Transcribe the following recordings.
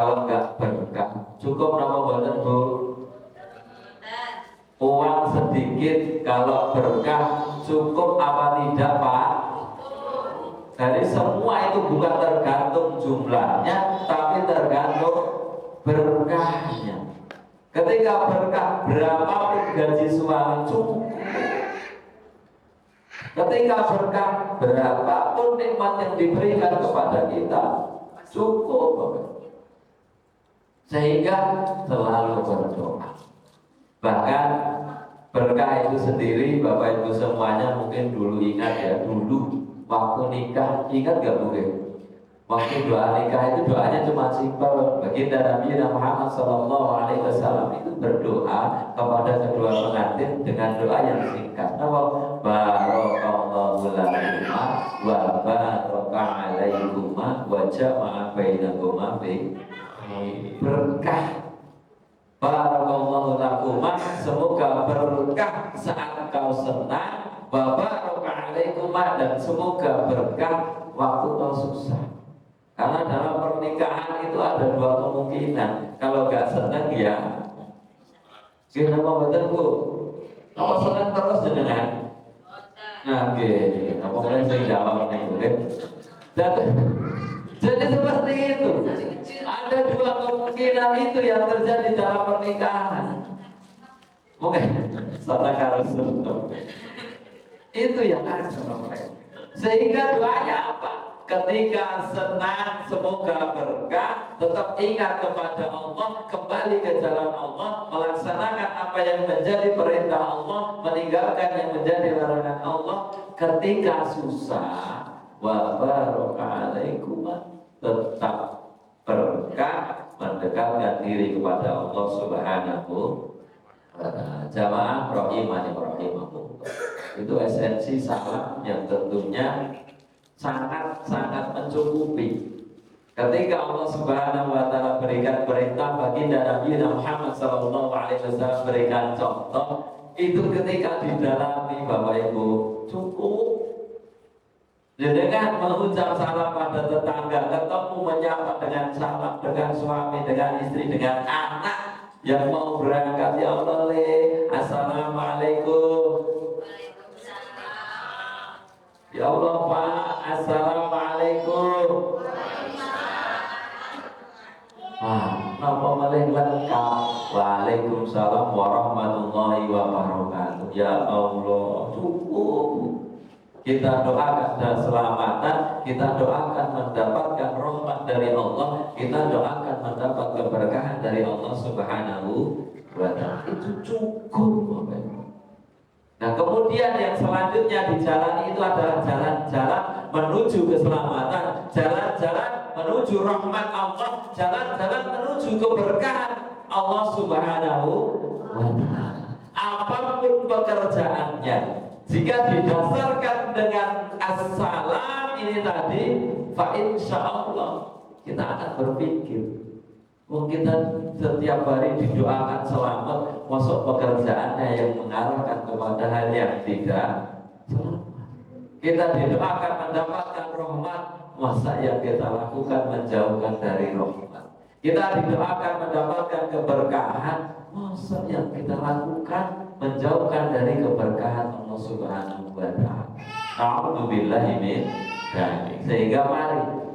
kalau nggak berkah. Cukup nama boten Bu? Uang sedikit kalau berkah cukup apa tidak Pak? Dari semua itu bukan tergantung jumlahnya, tapi tergantung berkahnya. Ketika berkah berapapun gaji suami cukup. Ketika berkah berapapun nikmat yang diberikan kepada kita cukup. Sehingga selalu berdoa. Bahkan berkah itu sendiri Bapak Ibu semuanya mungkin dulu ingat ya, dulu waktu nikah, ingat gak mungkin? Waktu doa nikah itu doanya cuma simpel. Baginda Nabi Muhammad SAW itu berdoa kepada kedua pengantin dengan doa yang singkat. Barakallahu lakuma wa baraka alaikuma wa jama'a bainakuma fi berkah. Barakallahu lakuma, semoga berkah saat kau senang. Wa baraka alaikuma, dan semoga berkah waktu kau susah. Karena dalam pernikahan itu ada dua kemungkinan. Kalau nggak senang ya kenapa betul Bu? Kalau senang terus jenengan. Nah, oke. Apa boleh saya jawab nih, boleh? Jadi seperti itu. Ada dua kemungkinan itu yang terjadi dalam pernikahan. Mungkin salah harus itu yang ada. Sehingga doanya apa? Ketika senang semoga berkah, tetap ingat kepada Allah, kembali ke jalan Allah, melaksanakan apa yang menjadi perintah Allah, meninggalkan yang menjadi larangan Allah. Ketika susah, wa baraka alaikum, tetap berkah, mendekatkan diri kepada Allah Subhanahu wa ta'ala. Jamaah rahimani rahimakumullah. Itu esensi salam yang tentunya sangat-sangat mencukupi. Ketika Allah Subhanahu wa ta'ala berikan perintah, baginda Nabi Muhammad SAW berikan contoh, itu ketika didalami Bapak Ibu cukup. Dengan mengucap salam pada tetangga, ketemu menyapa dengan salam, dengan suami, dengan istri, dengan anak yang mau berangkat, ya Allah assalamualaikum. Ya Allah Pak, assalamualaikum. Napa malih lengkap. Waalaikumsalam warahmatullahi wabarakatuh. Ya Allah, cukup. Kita doakan keselamatan, kita doakan mendapatkan rahmat dari Allah, kita doakan mendapat keberkahan dari Allah Subhanahu wa ta'ala. Itu cukup. Nah, kemudian yang selanjutnya dijalani itu adalah jalan-jalan menuju keselamatan, jalan-jalan menuju rahmat Allah, jalan-jalan menuju keberkahan Allah Subhanahu wa ta'ala. Apapun pekerjaannya, jika didasarkan dengan as-salam ini tadi, fa insyaallah kita akan berpikir, kita setiap hari didoakan selamat, masuk pekerjaannya yang mengarahkan kepada hal yang tidak selamat. Kita didoakan mendapatkan rahmat, masa yang kita lakukan menjauhkan dari rahmat. Kita didoakan mendapatkan keberkahan, masa yang kita lakukan menjauhkan dari keberkahan Allah Subhanahu wa ta'ala. A'udzubillahi min dzalik. Sehingga mari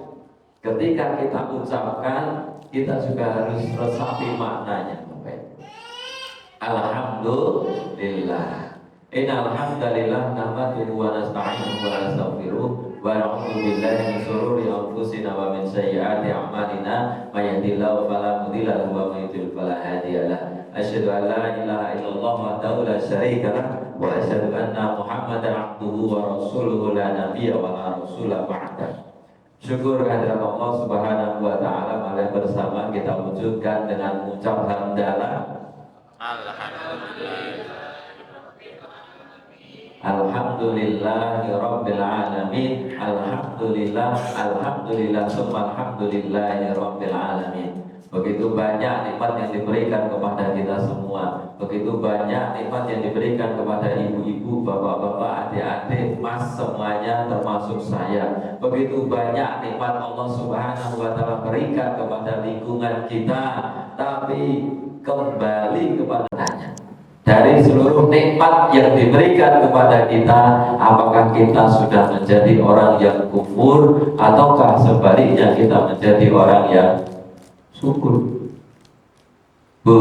ketika kita ucapkan, kita juga harus resapi maknanya. Alhamdulillah. Innal hamdalillah nahmaduhu wa nasta'inuhu wa nastaghfiruh wa na'udzu billahi min shururi anfusina wa min sayyiati a'malina. May yahdihillahu fala mudilla lahu wa may yudlil fala hadiya lahu. Asyhadu an la ilaha illallah wahdahu la syarika lahu wa asyhadu anna Muhammadan abduhu wa rasuluhu la nabiyya wa la rasula ba'dahu. Syukur kehadirat Allah Subhanahu wa ta'ala, mari bersama kita wujudkan dengan ucap hamdalah. Alhamdulillahi rabbil alamin. Alhamdulillah, alhamdulillah, summa alhamdulillahi rabbil alamin. Begitu banyak nikmat yang diberikan kepada kita semua. Begitu banyak nikmat yang diberikan kepada ibu-ibu, bapak-bapak, adik-adik, mas, semuanya termasuk saya. Begitu banyak nikmat Allah Subhanahu wa taala berikan kepada lingkungan kita. Tapi kembali kepada tanya, dari seluruh nikmat yang diberikan kepada kita, apakah kita sudah menjadi orang yang kufur ataukah sebaliknya kita menjadi orang yang syukur? Bu,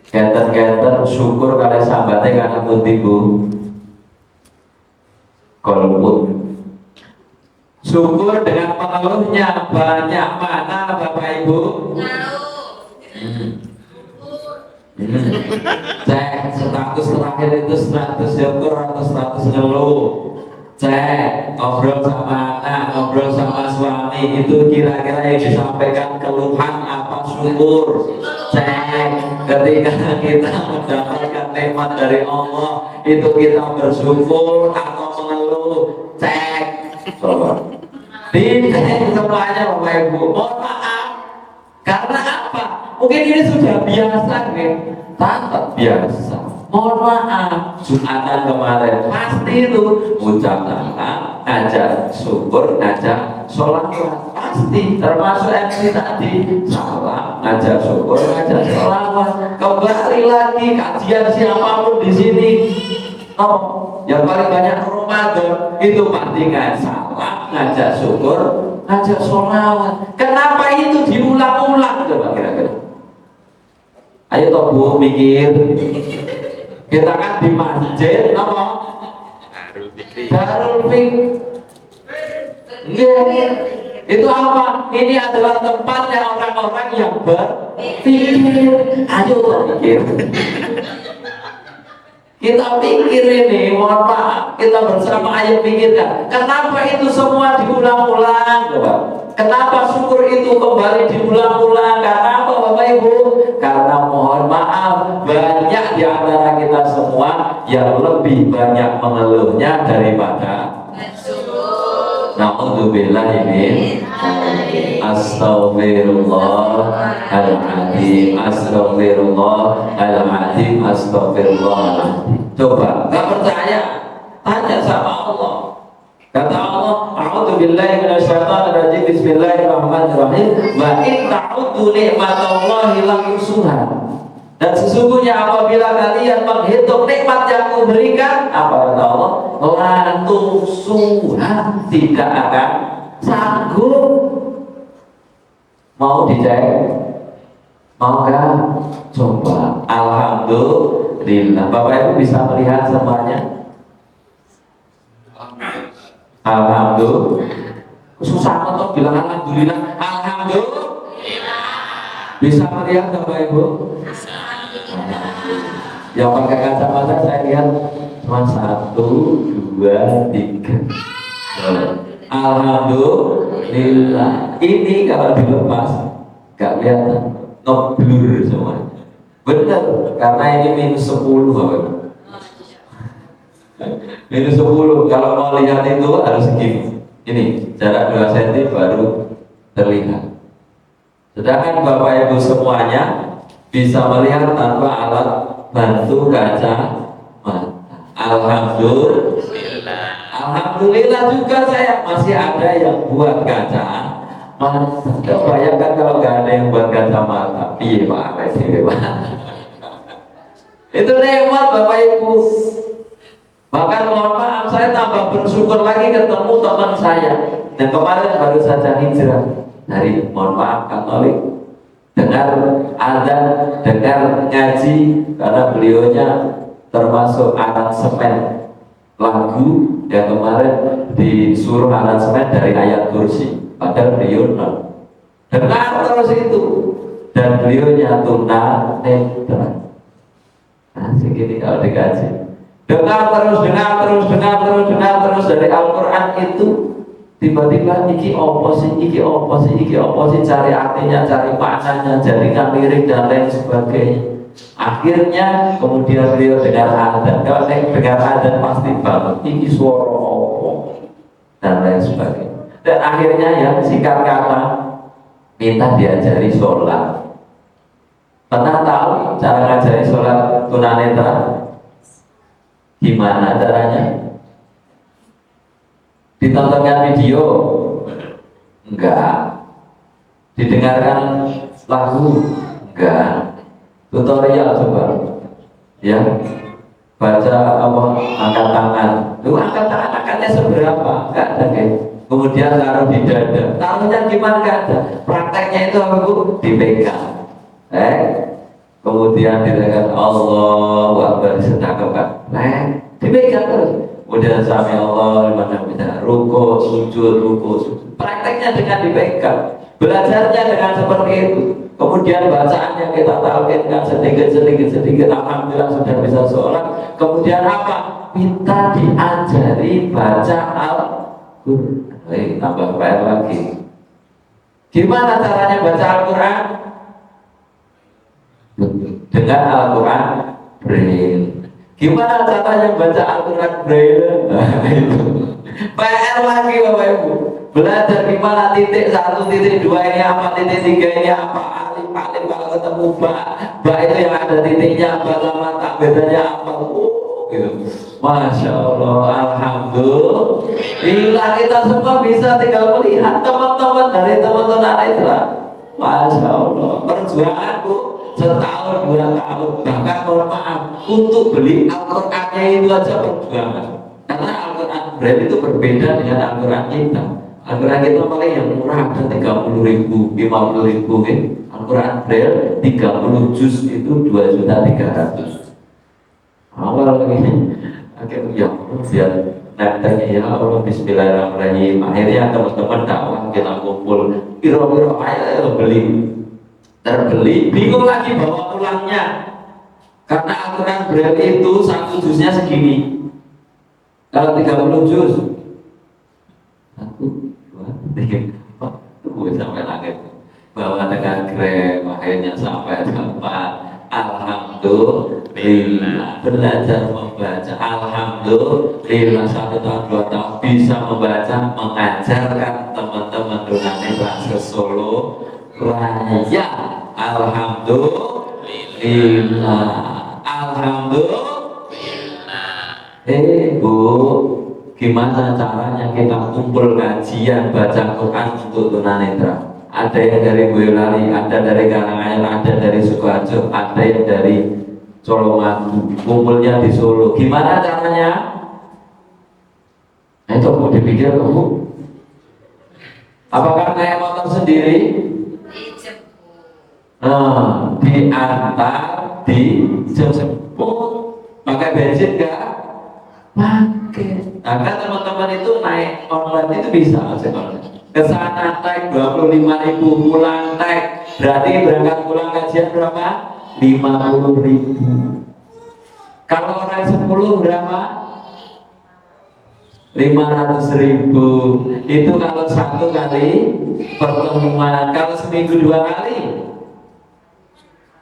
kenten-kenten syukur kali sambatnya karena putih bu. Golput. Syukur dengan mengeluhnya banyak mana Bapak Ibu? Cek status terakhir itu 100 syukur atau 100 ngeluh. Cek ngobrol sama anak, ngobrol sama suami, itu kira-kira yang disampaikan keluhan apa syukur. Cek ketika kita mendapatkan nikmat dari Allah, itu kita bersyukur atau mengeluh. Cek coba dicek semuanya Bapak Ibu. Mohon maaf, karena apa? Mungkin ini sudah biasa nih, sangat biasa. Mohon maaf, Jumatan kemarin pasti itu ucap salam, ngajak syukur, ngajak sholat, pasti termasuk MC tadi salam, ngajak syukur, ngajak sholawat. Kembali lagi kajian siapapun di sini, yang paling banyak Ramadan itu pasti ngajak salam, ngajak syukur, ngajak sholawat. Kenapa itu diulang-ulang coba kira-kira? Ayo toh Bu mikir. Kita kan di masjid, apa? Darul Fikir. Itu apa? Ini adalah tempatnya orang-orang yang berpikir. Ayo toh mikir. Kita pikir ini, mohon maaf, kita bersama ayo pikirkan. Kenapa itu semua diulang-ulang, coba? Kenapa syukur itu kembali diulang-ulang? Karena apa Bapak Ibu? Karena mohon maaf, banyak di antara kita semua yang lebih banyak mengeluhnya daripada Na'udzubillah ini. Astaghfirullahaladzim, astaghfirullahaladzim, astaghfirullahaladzim. Coba, gak percaya? Tanya sama Allah. Kata Allah, a'udzubillahi minasyaitonir rajim, bismillahirrahmanirrahim, wa in ta'uddu ni'matallahi la tuhsuha. Dan sesungguhnya apabila kalian menghitung nikmat yang kuberikan, apa kata Allah? La tuhsuha, tidak akan sanggup. Mau dicek? Mau kan? Coba. Alhamdulillah. Bapak Ibu bisa melihat semuanya? Alhamdulillah. Susah untuk bilang alhamdulillah. Alhamdulillah. Bisa melihat Bapak Ibu? Yang pakai kacamata saya lihat cuma 1, 2, 3. Alhamdulillah. Ini kalau dilepas gak kelihatan, ngeblur semuanya. Benar, karena ini minus 10 Bapak. Minus 10. Kalau mau lihat itu harus segini. Ini jarak 2 cm baru terlihat. Sedangkan Bapak Ibu semuanya bisa melihat tanpa alat bantu kaca mata. Alhamdulillah. Alhamdulillah juga saya masih ada yang buat kaca mata. Bayangkan kalau nggak ada yang buat kacamata, iya Pak, itu nikmat Bapak Ibu. Bahkan mohon maaf, saya tambah bersyukur lagi ketemu teman saya yang kemarin baru saja hijrah dari, mohon maaf, Katolik. Dengar azan, dengar ngaji, karena beliaunya termasuk aransemen lagu yang kemarin disuruh aransemen dari ayat kursi, padahal beliau dengar terus itu, dan beliaunya tunanetra. Asik ini kalau dikaji. Dengar terus dari Al-Quran itu, tiba-tiba iki opo sih, cari artinya, cari maknanya, jadikan lirik dan lain sebagainya. Akhirnya kemudian beliau dengar adzan. Kalau dengar adzan pasti banget, iki suara opo, dan lain sebagainya. Dan akhirnya ya singkat kata, minta diajari sholat. Pernah tahu cara ngajari sholat tunanetra? Gimana caranya? Ditontonkan video? Enggak. Didengarkan lagu? Enggak. Tutorial coba, ya. Baca apa? Angkat tangan. Lu angkat tangan angkatnya seberapa? Enggak ada kayak. Kemudian taruh di dada. Taruhnya gimana? Enggak ada. Prakteknya itu apa Bu? Dipegang. Kemudian dikatakan Allahu Akbar sedekah, dipegang terus. Kemudian sami Allah liman hamidah, ruku, sujud. Prakteknya dengan dipegang, belajarnya dengan seperti itu. Kemudian bacaannya kita talqinkan sedikit. Alhamdulillah sudah bisa sholat. Kemudian apa? Minta diajari baca Al-Quran. Tambah PR lagi. Gimana caranya baca Al-Quran? Dengan Al-Quran Braille. Gimana caranya baca Al-Quran Braille? Itu PR lagi Bapak Ibu. Belajar gimana titik 1, titik 2 ini apa, titik 3 ini apa, alif kalau ketemu ba itu yang ada titiknya apa, sama tak bedanya apa. Gitu. Masya Allah, alhamdulillah kita semua bisa tinggal melihat teman-teman dari teman-teman Islam. Masya Allah, perjuanganku setahun 2 tahun, bahkan mohon maaf untuk beli Al-Qurannya itu aja perjuangan. Karena Al-Quran Braille itu berbeda dengan Al-Quran kita. Al-Quran kita paling yang murah ada 30.000, 50.000 kan? Al-Quran Braille 30 juz itu 2.300.000. Awal lagi akhirnya ya biar nantangnya ya Allah bismillahirrahmanirrahim. Akhirnya teman-teman dakwah kita kumpul piro-piro ayo beli. Terbeli, bingung lagi bawa pulangnya karena Al-Quran Braille itu 1 juznya segini. Kalau 30 juz 1, 2, 3, 4 sampai langit bawa dengan Grab. Akhirnya sampai tempat. Alhamdulillah belajar membaca. Alhamdulillah 1 tahun 2 tahun bisa membaca, mengajarkan teman-teman tunanetra se-Solo Raya. Alhamdulillah. Bu, gimana caranya kita kumpul kajian baca Quran untuk tunanetra? Ada yang dari Boyolali, ada dari Karanganyar, ada dari Sukoharjo, ada yang dari Colomadu. Kumpulnya di Solo. Gimana caranya? Itu mau dipikir Bu. Apakah naik motor sendiri? Diantar, dijemput, pakai bensin enggak? Pakai. Nah, kan teman-teman itu naik online itu bisa kesana naik 25.000, pulang naik, berarti berangkat pulang kajian berapa? 50.000. Kalau orang 10 berapa? 500.000. Itu kalau 1 kali pertemuan. Kalau seminggu 2 kali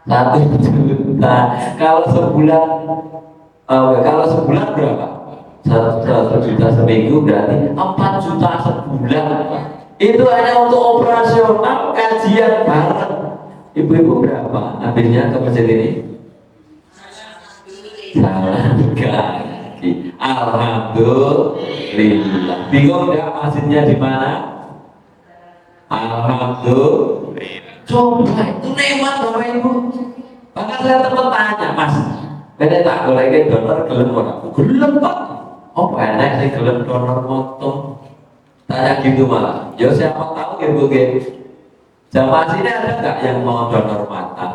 1 juta. Kalau sebulan berapa? 1 juta seminggu, berarti 4 juta sebulan. Itu hanya untuk operasional kajian bareng. Ibu-ibu berapa habisnya ke masjid ini? Salah kaki. Alhamdulillah. Bingung nggak masjidnya di mana? Alhamdulillah. Coba itu nikmat Bapak Ibu. Bahkan saya tempat tanya, Mas, ini tak boleh donor gelem orang? Gelem Pak. Oh enak sih gelem donor moto. Tanya gitu malah. Ya siapa tahu gitu jamaah sini ada nggak yang mau donor mata?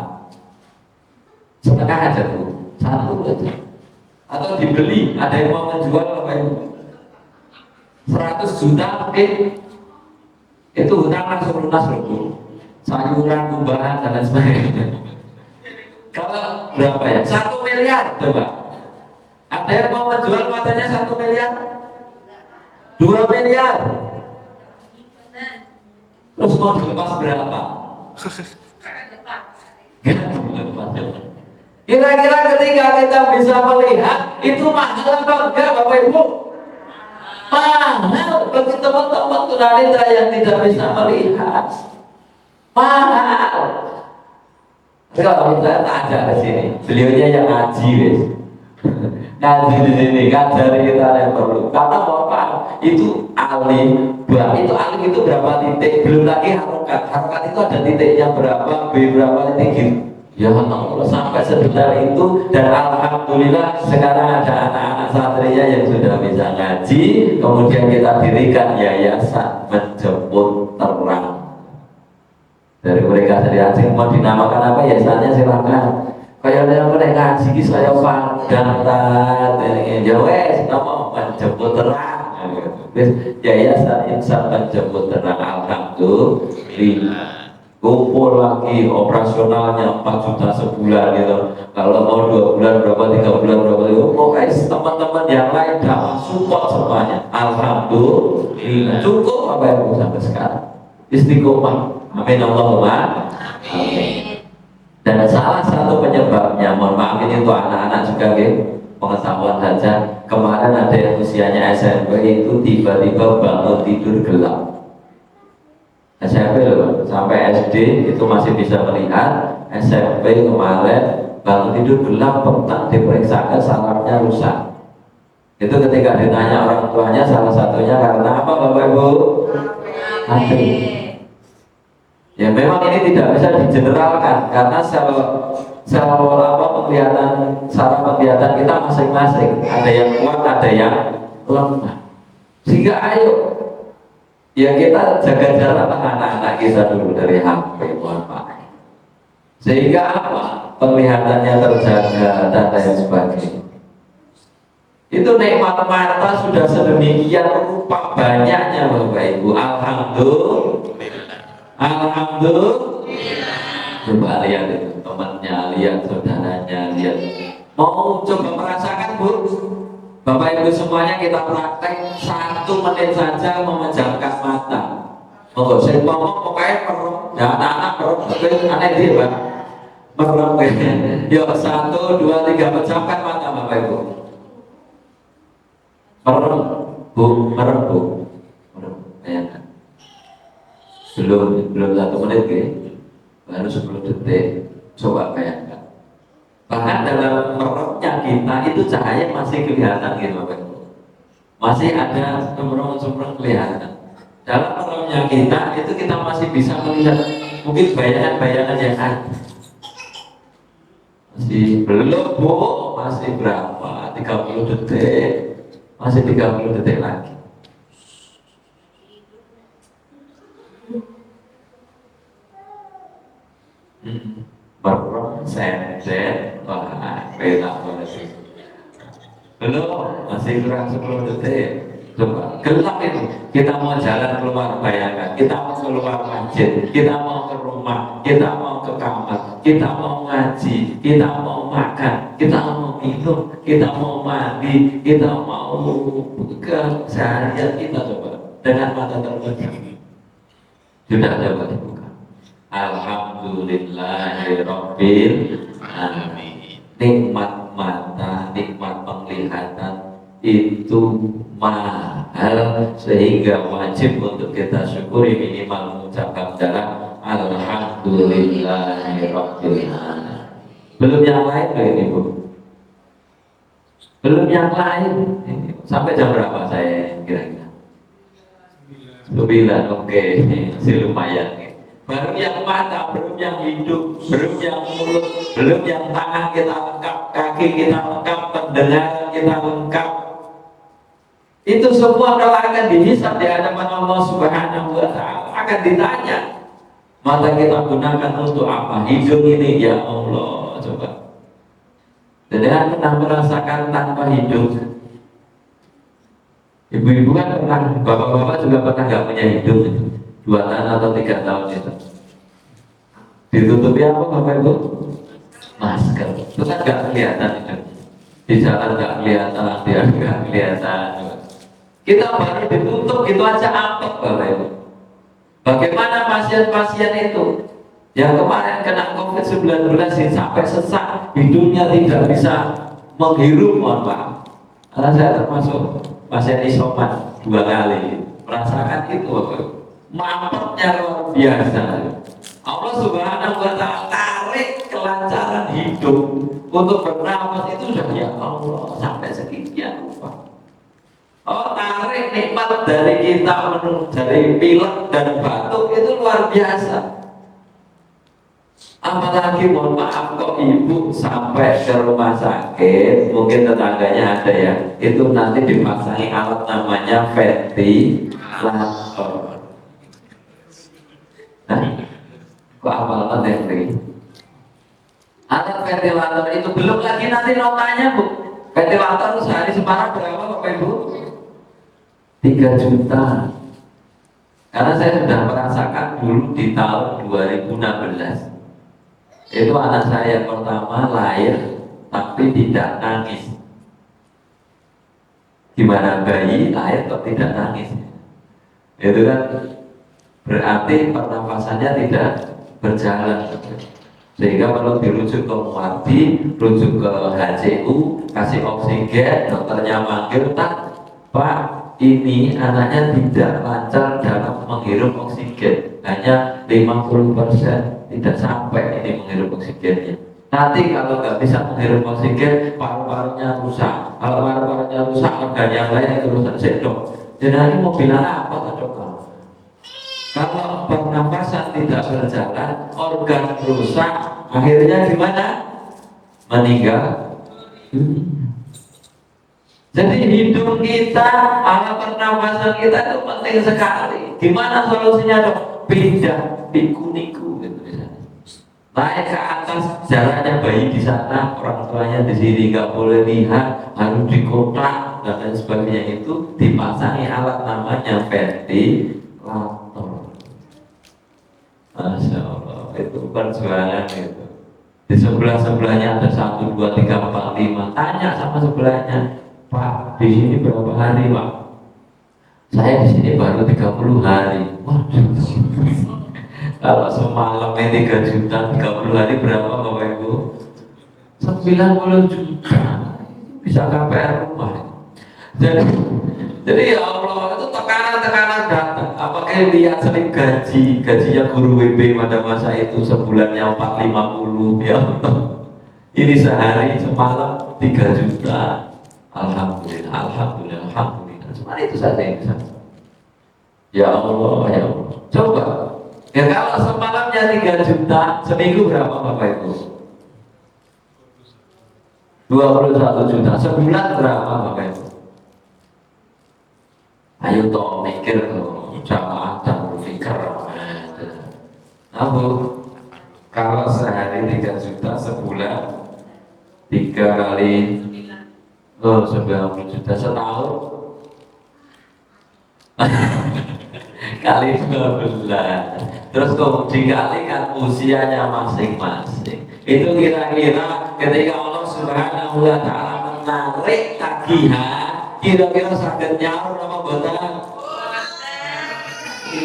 Setengah aja tuh, 1 aja. Atau dibeli, ada yang mau menjual apa itu? 100 juta mungkin. Itu hutang langsung lunas loh Bu. Sayuran, kumbahan dan lain sebagainya. Kalau berapa ya? 1 miliar coba. Ada yang mau menjual matanya 1 miliar? 2 miliar. Terus mau dilepas berapa? Kira-kira ketika kita bisa melihat itu mahal apa enggak Bapak Ibu? Mahal bagi teman-teman tunanetra yang tidak bisa melihat. mahal. Kalau misalnya tak ada di sini, beliaunya yang ngaji wes. Ngaji di sini, ngajari kita yang perlu. Karena bapak itu alim, itu alim itu berapa titik? Belum lagi harokat. Harokat itu ada titiknya berapa, B berapa titik gitu. Ya Allah, sampai sedetail itu. Dan alhamdulillah sekarang ada anak-anak satria yang sudah bisa ngaji. Kemudian kita dirikan yayasan menjemput terang. Dari mereka dari asing mau dinamakan apa yayasannya silakan. Kayak yang mulai ngaji ki saya pandang ya wes nama menjemput terang. Yayasan Insan Menjemput Terang, alhamdulillah. Kumpul lagi operasionalnya 4 juta sebulan gitu. Kalau mau 2 bulan berapa, 3 bulan berapa itu. Pokoknya teman-teman yang lain dapat support semuanya. Alhamdulillah cukup apa yang sampai sekarang. Istiqomah. Amin Allahumma amin. Dan salah satu penyebabnya, mohon maaf ini untuk anak-anak juga pengetahuan saja. Kemarin ada yang usianya SMP itu tiba-tiba bangun tidur gelap. SMP loh, sampai SD itu masih bisa melihat. SMP kemarin bangun tidur gelap, petang diperiksakan sarafnya rusak. Itu ketika ditanya orang tuanya, salah satunya karena apa Bapak Ibu? Hati. Ya memang ini tidak bisa digeneralkan karena sel apa penglihatan, saraf penglihatan kita masing-masing. Ada yang kuat, ada yang lemah. Sehingga ayo ya kita jaga jarak anak-anak kita dulu dari HP, mohon maaf. Sehingga apa? Penglihatannya terjaga dan lain sebagainya. Itu nikmat mata sudah sedemikian rupa banyaknya Bapak Ibu. Alhamdulillah. Alhamdulillah. Coba lihat itu temannya, lihat saudaranya, lihat. Mau coba merasakan Bu? Bapak Ibu semuanya kita praktek 1 menit saja memejamkan mata. Monggo saya ngomong pokoknya merem. Ya anak-anak merem, aneh dia Pak. Merem. Yuk 1, 2, 3 pejamkan mata Bapak Ibu. Merem Bu, merem Bu. Merem. Bayangkan. Belum 1 menit baru 10 detik. Coba bayangkan. Bahkan dalam meremnya kita itu cahaya masih kelihatan gitu Bapak Ibu. Masih ada cemprong-cemprong kelihatan. Dalam meremnya kita itu kita masih bisa melihat mungkin bayangan-bayangan yang ada. Masih belum Bu, masih berapa? 30 detik. Masih 30 detik lagi. Merem, sendet, wah, enak banget sih. Belum, masih kurang 10 detik. Coba, gelap itu. Kita mau jalan keluar, bayangkan. Kita mau keluar masjid, kita mau ke rumah, kita mau ke kamar, kita mau ngaji, kita mau makan, kita mau minum, kita mau mandi, kita mau ke seharian kita coba dengan mata terpejam. Sudah coba dibuka. Alhamdulillahirabbil alamin. Nikmat mata, nikmat penglihatan itu mahal sehingga wajib untuk kita syukuri, minimal mengucapkan dalam alhamdulillahirabbil alamin. Belum yang lain loh ini Bu. Belum yang lain. Sampai jam berapa saya kira-kira? 9, oke. Masih lumayan. Baru yang mata, belum yang hidup, belum yang mulut, belum yang tangan kita lengkap, kaki kita lengkap, pendengaran kita lengkap. Itu semua kalau akan dihisab di hadapan Allah Subhanahu wa Ta'ala, akan ditanya. Mata kita gunakan untuk apa? Hidung ini ya Allah, coba. Dan dengan pernah merasakan tanpa hidung. Ibu-ibu kan pernah, bapak-bapak juga pernah nggak punya hidung. 2 tahun atau 3 tahun itu ditutupi apa Bapak Ibu? Masker. Itu kan gak kelihatan itu. Di jalan gak kelihatan, dia gak kelihatan. Kita baru ditutup gitu aja apek Bapak Ibu. Bagaimana pasien-pasien itu yang kemarin kena COVID-19 sampai sesak, hidungnya tidak bisa menghirup, mohon maaf. Karena saya termasuk pasien isoman 2 kali, merasakan itu Bapak Ibu. Mampetnya luar biasa. Allah Subhanahu wa Ta'ala tarik kelancaran hidup untuk bernapas itu sudah ya Allah sampai sekian rupa. Oh, tarik nikmat dari kita dari pilek dan batuk itu luar biasa. Apalagi mohon maaf kok ibu sampai ke rumah sakit, mungkin tetangganya ada ya, itu nanti dipasangi alat namanya ventilator. Nah, kok apal nanti? Alat ventilator itu belum lagi nanti notanya bu. Ventilator sehari Semarang berapa Bapak Ibu? 3 juta. Karena saya sudah merasakan dulu di tahun 2016. Itu anak saya pertama lahir tapi tidak nangis. Gimana bayi lahir kok tidak nangis? Itu kan berarti pernapasannya tidak berjalan, sehingga perlu dirujuk ke Muardi, rujuk ke HCU, kasih oksigen. Dokternya manggil, Pak, ini anaknya tidak lancar dalam menghirup oksigen, hanya 50%. Tidak sampai ini menghirup oksigennya. Nanti kalau nggak bisa menghirup oksigen, paru-parunya rusak. Kalau paru-parunya rusak, organ yang lain itu rusak sedok. Jadi mau bilang apa dok? Kalau pernapasan tidak berjalan, organ rusak, akhirnya gimana? Meninggal. Jadi hidung kita, alat pernapasan kita itu penting sekali. Gimana solusinya dok? Pindah piku-niku. Naik ke atas, jaraknya bayi di sana, orang tuanya di sini nggak boleh lihat, harus dikotak dan lain sebagainya. Itu dipasangi alat namanya ventilator. Masya Allah, itu perjuangan itu. Di sebelahnya ada 1, 2, 3, 4, 5. Tanya sama sebelahnya, Pak, di sini berapa hari Pak? Saya di sini baru 30 hari. Waduh. Kalau semalam 3 juta, 30 hari berapa Bapak Ibu? 90 juta. Bisa KPR rumah. Jadi ya Allah, itu tekanan-tekanan datang. Apakah lihat sering gajinya guru WB pada masa itu sebulannya 450 ya Allah. Ini sehari semalam 3 juta. Alhamdulillah, alhamdulillah, alhamdulillah. Cuma itu saja yang bisa. Ya Allah, ya Allah. Coba. Ya kalau semalamnya 3 juta, seminggu berapa Bapak Ibu? 21 juta. Sebulan berapa Bapak Ibu? Ayo toh mikir loh, jamaah dan berpikir. Aku kalau sehari 3 juta, sebulan 3 kali 90 juta setahun. Kali 12, terus dikalikan usianya masing-masing. Itu kira-kira ketika Allah Subhanahu wa Ta'ala menarik tagihan, kira-kira sakit nyaur apa boten?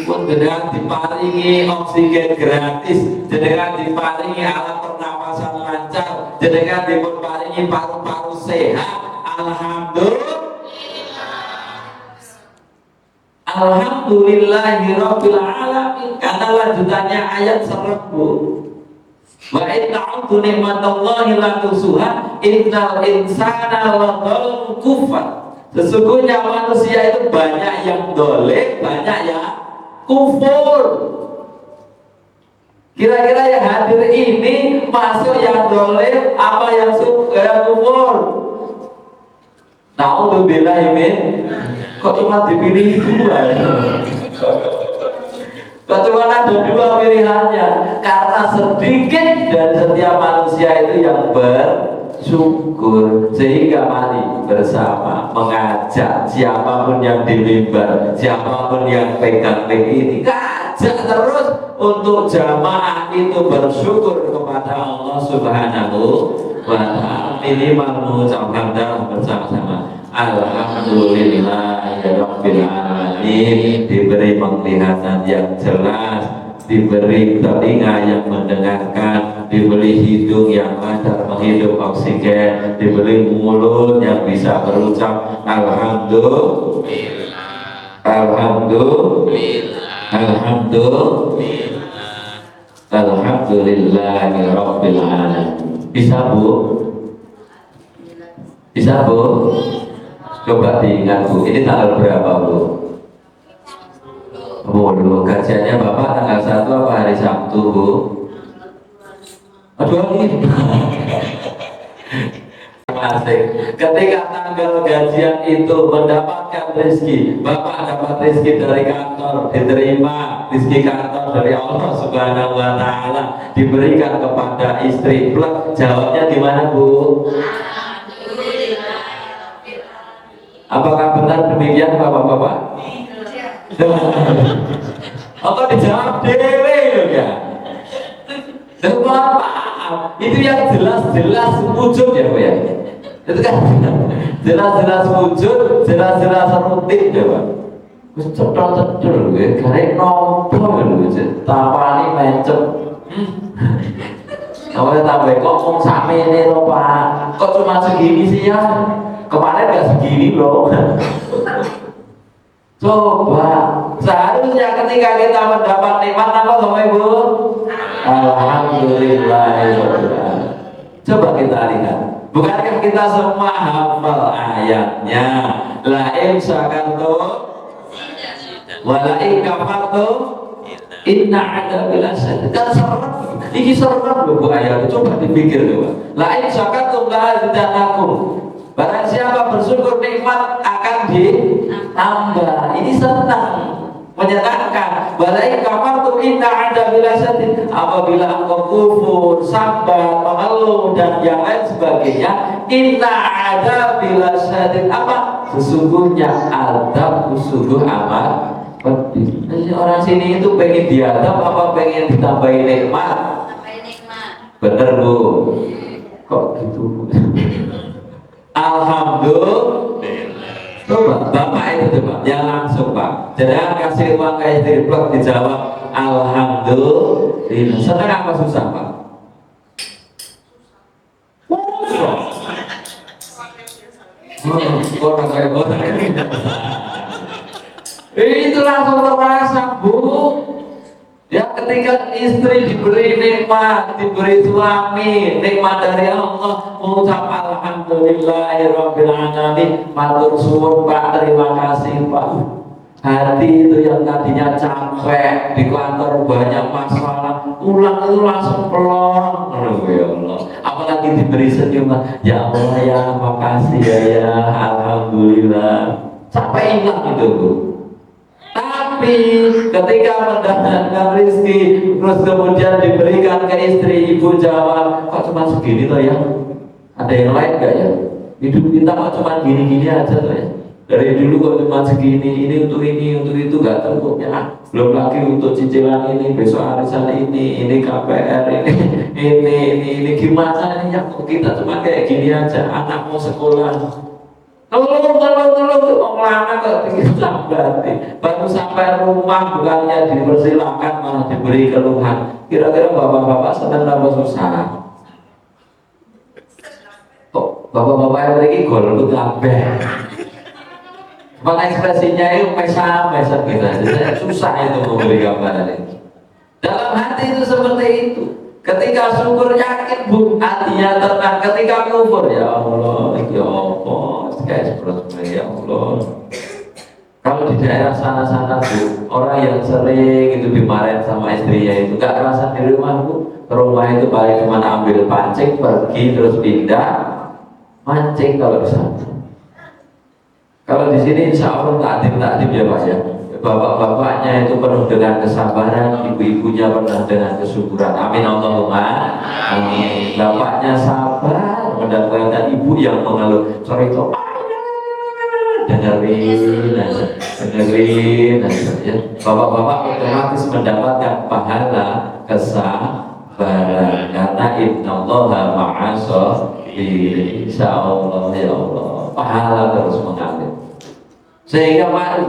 Pun dengan diparingi oksigen gratis, dengan diparingi alat pernapasan lancar, dengan diparingi paru-paru sehat. Alhamdulillah. Alhamdulillahirabbil alamin. Karena lanjutannya ayat 1000. Wa in ta'udhu ni'matallahi la tuhsuha innal insana ladzalumun kufar. Sesungguhnya manusia itu banyak yang dolim, banyak yang kufur. Kira-kira yang hadir ini masuk yang dolim apa yang kufur? Na'udzubillahi min. Kok cuma dipilih 2? Kok cuma ada 2 pilihannya? Karena sedikit dari setiap manusia itu yang bersyukur. Sehingga mari bersama mengajak siapapun yang di mimbar, siapapun yang pegang mic ini, ajak terus untuk jamaah itu bersyukur kepada Allah Subhanahu wa Ta'ala. Minimal mengucapkan dalam bersama-sama Alhamdulillahirabbil alamin. Diberi penglihatan yang jelas, diberi telinga yang mendengarkan, diberi hidung yang lancar menghidup oksigen, diberi mulut yang bisa berucap Alhamdulillah, Alhamdulillah, Alhamdulillah. Alhamdulillahirabbil alamin. Bisa Bu? Bisa Bu? Coba diingat Bu, ini tanggal berapa Bu? Oh, kajiannya Bapak tanggal 1 apa hari Sabtu Bu? Aduh ini asik. Ketika tanggal gajian itu mendapatkan rezeki, Bapak dapat rezeki dari kantor, diterima rezeki kantor dari Allah Subhanahu wa taala, diberikan kepada istri. Plek, jawabnya gimana Bu? Apakah benar demikian Bapak-bapak? Atau dijawab dewe ya? Maaf, itu yang jelas-jelas wujud ya Pak ya. Itu kan jelas-jelas wujud, jelas-jelas rutin ya Pak. Terus cedol-cedol ya, karek nombor gitu, tapani mencep. Awalnya tambah kok ngomong sama ini loh Pak, kok cuma segini sih ya? Kemarin gak segini loh. Coba, seharusnya ketika kita mendapat nikmat apa Bapak Ibu? Alhamdulillah. Coba kita lihat, bukankah kita semua hafal ayatnya? La in syakartum wa la in kafartum inna adzabil asyad. Kan serem, ini serem loh Bu ayat. Coba dipikir coba. La in syakartum la azidannakum. Barang siapa bersyukur nikmat akan ditambah. Ini senang, menyenangkan. Walai kafartum inna adzabil asyad. Apabila engkau kufur, sabar, mengeluh dan yang lain sebagainya, inna adzabil asyad. Apa? Sesungguhnya adab sungguh amat pedih. Jadi orang sini itu pengen diadab apa pengen ditambahin nikmat? Tambahin nikmat. Bener Bu? Kok gitu Bu? Alhamdulillah. Coba Bapak itu coba, yang langsung Pak. Jangan kasih uang ke istri plek dijawab Alhamdulillah. Senang apa susah Pak? Orang kayak orang ini. Itu langsung terasa Bu. Ya ketika istri diberi nikmat, diberi suami, nikmat dari Allah, mengucap alhamdulillahirabbil alamin, matur suwun Pak, terima kasih Pak. Hati itu yang tadinya capek di kantor banyak masalah, pulang itu langsung pelong. Ya Allah, apalagi diberi senyuman, ya Allah ya, makasih ya, alhamdulillah. Capek hilang itu Bu. Tapi ketika mendapatkan rezeki terus kemudian diberikan ke istri, ibu jawab, kok cuma segini toh ya? Ada yang lain gak ya? Hidup kita kok cuma gini-gini aja toh ya? Dari dulu kok cuma segini, ini untuk itu gak cukup ya? Belum lagi untuk cicilan ini, besok arisan ini KPR ini gimana ini ya? Kita cuma kayak gini aja, anak mau sekolah. Tolong, orang lama kok ingin tambati. Baru sampai rumah bukannya dipersilakan malah diberi keluhan. Kira-kira bapak-bapak senang apa susah? Kok bapak-bapak yang lagi golput kabeh? Mana ekspresinya itu mesam gitu aja. Susah itu memberi gambaran itu. Dalam hati itu seperti itu. Ketika syukur yakin Bu, hatinya tenang. Ketika kufur ya Allah, ya Allah, ya Allah. Kalau di daerah sana-sana Bu, orang yang sering itu dimarahin sama istrinya itu gak kerasa di rumah Bu. Ke rumah itu paling cuma ambil pancing, pergi terus pindah mancing kalau bisa. Kalau di sini insya Allah takdim ya Pak ya. Bapak-bapaknya itu penuh dengan kesabaran, ibu-ibunya penuh dengan kesyukuran. Amin Allahumma amin. Bapaknya sabar mendapatkan ibu yang mengeluh. Sorry itu dengerin aja ya. Bapak-bapak otomatis mendapatkan pahala kesabaran karena innallaha ma'as-sabirin. Insyaallah ya Allah pahala terus mengalir. Sehingga mari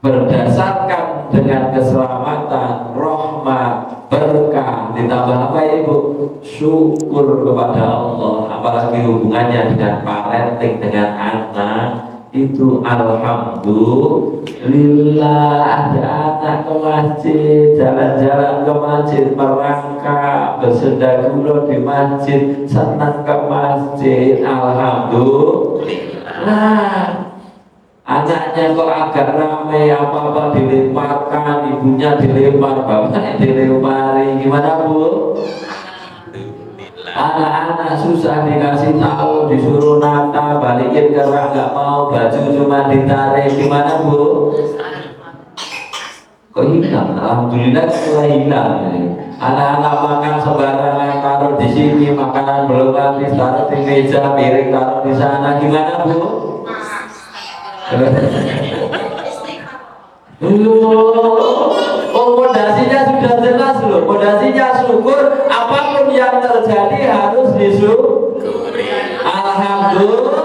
berdasarkan dengan keselamatan, rahmat, berkah, ditambah apa ya Ibu? Syukur kepada Allah. Apalagi hubungannya dengan parenting, dengan anak, itu alhamdulillah. Lillah, ada anak ke masjid, jalan-jalan ke masjid, merangkak, bersendaguro di masjid, senang ke masjid, alhamdulillah. Anaknya kok agak rame, apa-apa dilemparkan, ibunya dilempar, bapaknya dilempari, gimana Bu? Anak-anak susah dikasih tahu, disuruh nata, balikin karena nggak mau, baju cuma ditarik, gimana Bu? Kok hilang? Alhamdulillah mulai hilang. Anak-anak makan sembarangan, taruh di sini, makanan belum habis, taruh di meja, piring taruh di sana, gimana Bu? Oh, fondasinya sudah jelas loh. Fondasinya syukur, apapun yang terjadi harus disyukuri. Alhamdulillah.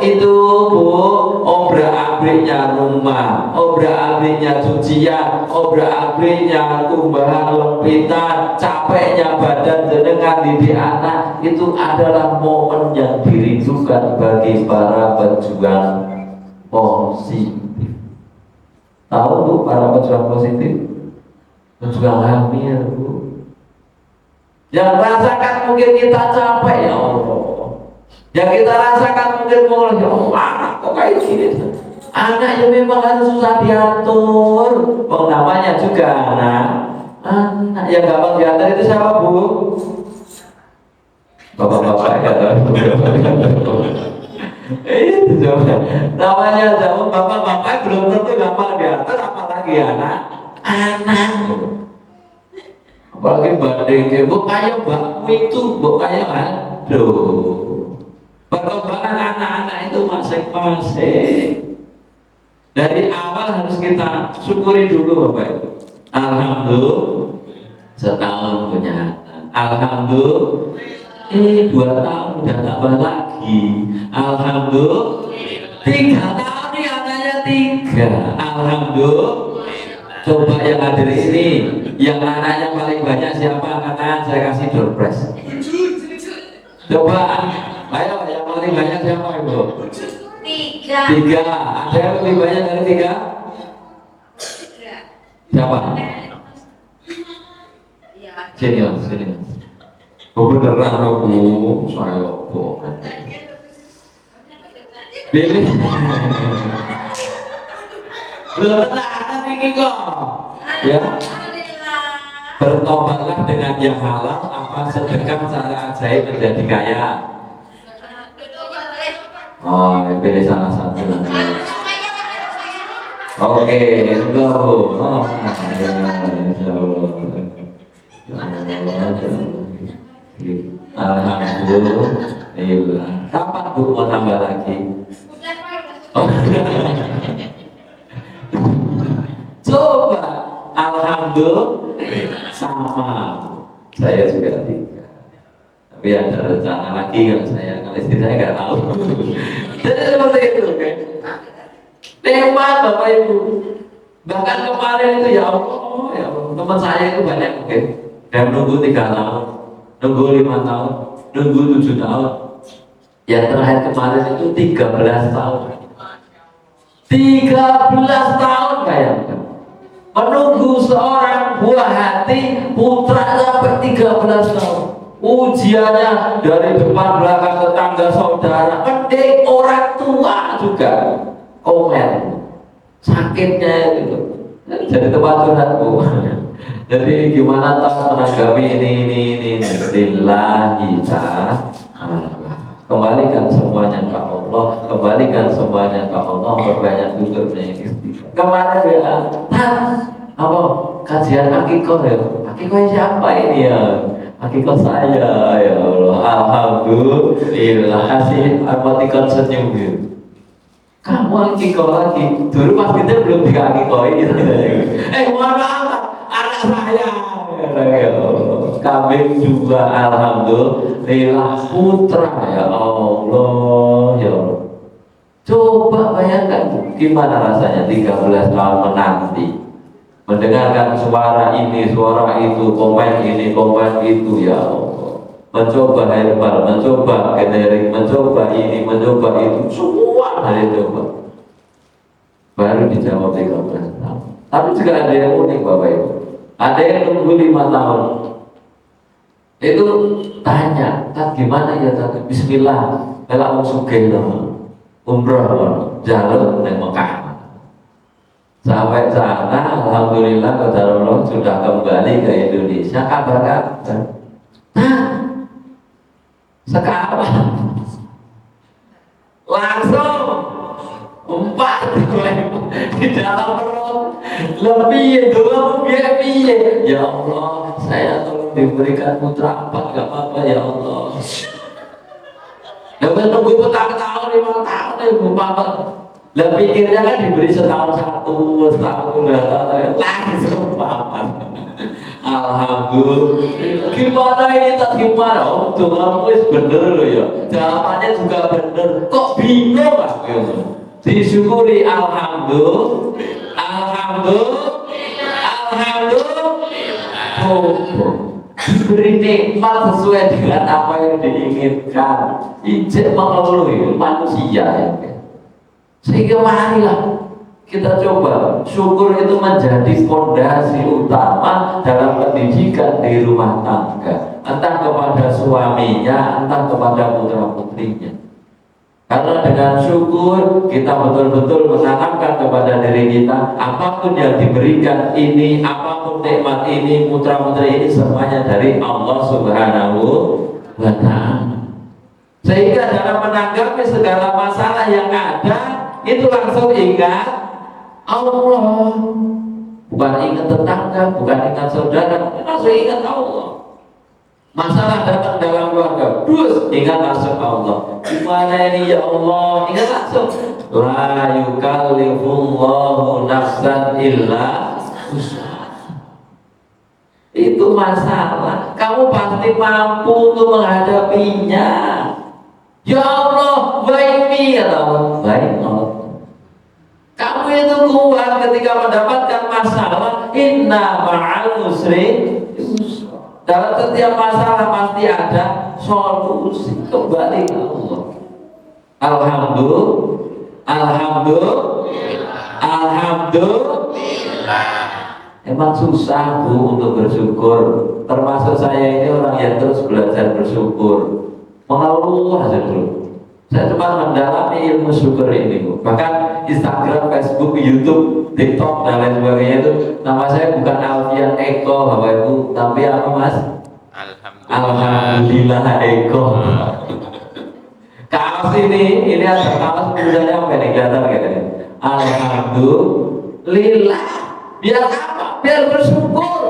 Itu Bu, obrak-abriknya rumah, obrak-abriknya cucian, obrak-abriknya tumbahan lempitan, capeknya badan jenengan didik anak, itu adalah momen yang dirindukan bagi para pejuang positif. Tahu Bu, para pejuang positif? Pejuang hamil Bu, yang rasakan mungkin kita capek ya Allah, yang kita rasakan mungkin mau ya Allah, anak kok kayak gini. Anak yang memang harus susah diatur. Oh, namanya juga anak yang gampang diatur itu siapa Bu? Bapak-bapak ya tahu. Itu coba. Namanya jauh bapak-bapak belum tentu gampang diatur, apalagi anak. Apalagi banding Bu kayak mbakmu itu, Bu kayak aduh. Perkembangan anak-anak itu masing-masing. Dari awal harus kita syukuri dulu Bapak Ibu. Alhamdulillah setahun punya anak. Alhamdulillah 2 tahun udah tambah lagi. Alhamdulillah 3 tahun nih anaknya 3. Alhamdulillah. Coba yang hadir ini, yang anaknya paling banyak siapa? Angkat saya kasih door prize. Coba, ayo yang paling banyak siapa Ibu? 3. Ada yang lebih banyak dari 3? Siapa? Sini Mas, sini Mas. Beneran aku, saya kok. Pilih. Belum ada ini kok. Ya. Bertobatlah dengan yang halal, apa sedekah cara ajaib menjadi kaya. Oh, pilih salah satu. Oke, enggak Bu. Oh, alhamdulillah. Kapan Bu mau tambah lagi? Oh. Coba, alhamdulillah sama. Saya juga 3. Tapi ada rencana lagi kalau istri saya nggak tahu. Jadi seperti itu kan. Hemat Bapak Ibu. Bahkan kemarin itu ya Allah, teman saya itu banyak mungkin yang nunggu 3 tahun, nunggu 5 tahun, nunggu 7 tahun. Yang terakhir kemarin itu 13 tahun. 13 tahun kayaknya. Menunggu seorang buah hati putra sampai 13 tahun. Ujiannya dari depan belakang tetangga saudara, mending orang tua juga komen sakitnya itu. Jadi tempat curhat Bu. Jadi gimana tak menanggapi ini lillahi ta'ala. Kembalikan semuanya ke Allah, kembalikan semuanya ke Allah, berbanyak syukurnya ini. Kemarin ya, apa kajian akikoh ya? Akikoh siapa ini ya? Akikoh saya ya Allah. Alhamdulillah kasih emotikon senyum gitu. Kamu akikoh lagi? Dulu pas kita belum diakikohin. Mohon maaf, anak saya. Kambing juga alhamdulillah putra ya Allah ya Allah. Coba bayangkan gimana rasanya 13 tahun menanti mendengarkan suara ini, suara itu, komen ini, komen itu ya Allah. Mencoba herbal, mencoba generik, mencoba ini, mencoba itu, semua dari coba. baru dijawab 13 tahun. Tapi juga ada yang unik Bapak Ibu. Ada yang nunggu 5 tahun. Itu tanya, kan gimana ya tadi? Bismillah, kalau mau sugih umroh jalan ke Mekah. Sampai sana, alhamdulillah qadarullah sudah kembali ke Indonesia. Kabar kabar. Nah, sekarang langsung 4 di dalam perut lebih dulu biaya. Ya Allah, saya tolong diberikan putra 4, gak apa-apa ya Allah. Dapat nunggu petang tahun 5 tahun ibu bapak. Lah pikirnya kan diberi setahun 1, setahun langsung paman. Alhamdulillah. Gimana ini tak gimana? Oh, Tuhan wis bener loh ya. Jawabannya juga bener. Kok bingung ah? Disyukuri alhamdulillah. Diberi nikmat sesuai dengan apa yang diinginkan. Ijek mengeluh manusia ya. Sehingga marilah kita coba syukur itu menjadi fondasi utama dalam pendidikan di rumah tangga, entah kepada suaminya, entah kepada putra putrinya. Karena dengan syukur kita betul-betul menanamkan kepada diri kita, apapun yang diberikan ini, apapun nikmat ini, putra putri ini semuanya dari Allah Subhanahu wa Ta'ala. Sehingga dalam menanggapi segala masalah yang ada itu langsung ingat Allah, bukan ingat tetangga, bukan ingat saudara, langsung ingat Allah. Masalah datang dalam keluarga, terus ingat langsung Allah. Gimana ini ya Allah, ingat langsung. La yukallifullahu nafsan illa wus'aha. Itu masalah, kamu pasti mampu untuk menghadapinya. Ya Allah, baik ya Allah, baik Allah. Kamu itu kuat ketika mendapatkan masalah. Inna ma'al usri yusra. Dalam setiap masalah pasti ada solusi. Kembali ke Allah. Alhamdulillah. Emang susah Bu untuk bersyukur. Termasuk saya ini orang yang terus belajar bersyukur. Mengeluh aja dulu. Saya cuma mendalami ilmu syukur ini Bu. Bahkan Instagram, Facebook, YouTube, TikTok dan lain sebagainya itu nama saya bukan Alfian Eko Bapak Ibu, tapi apa Mas? Alhamdulillah Eko. Kaos ini ada kaos tulisannya apa nih? Kelihatan gak ini? Alhamdulillah. Biar apa? Biar bersyukur.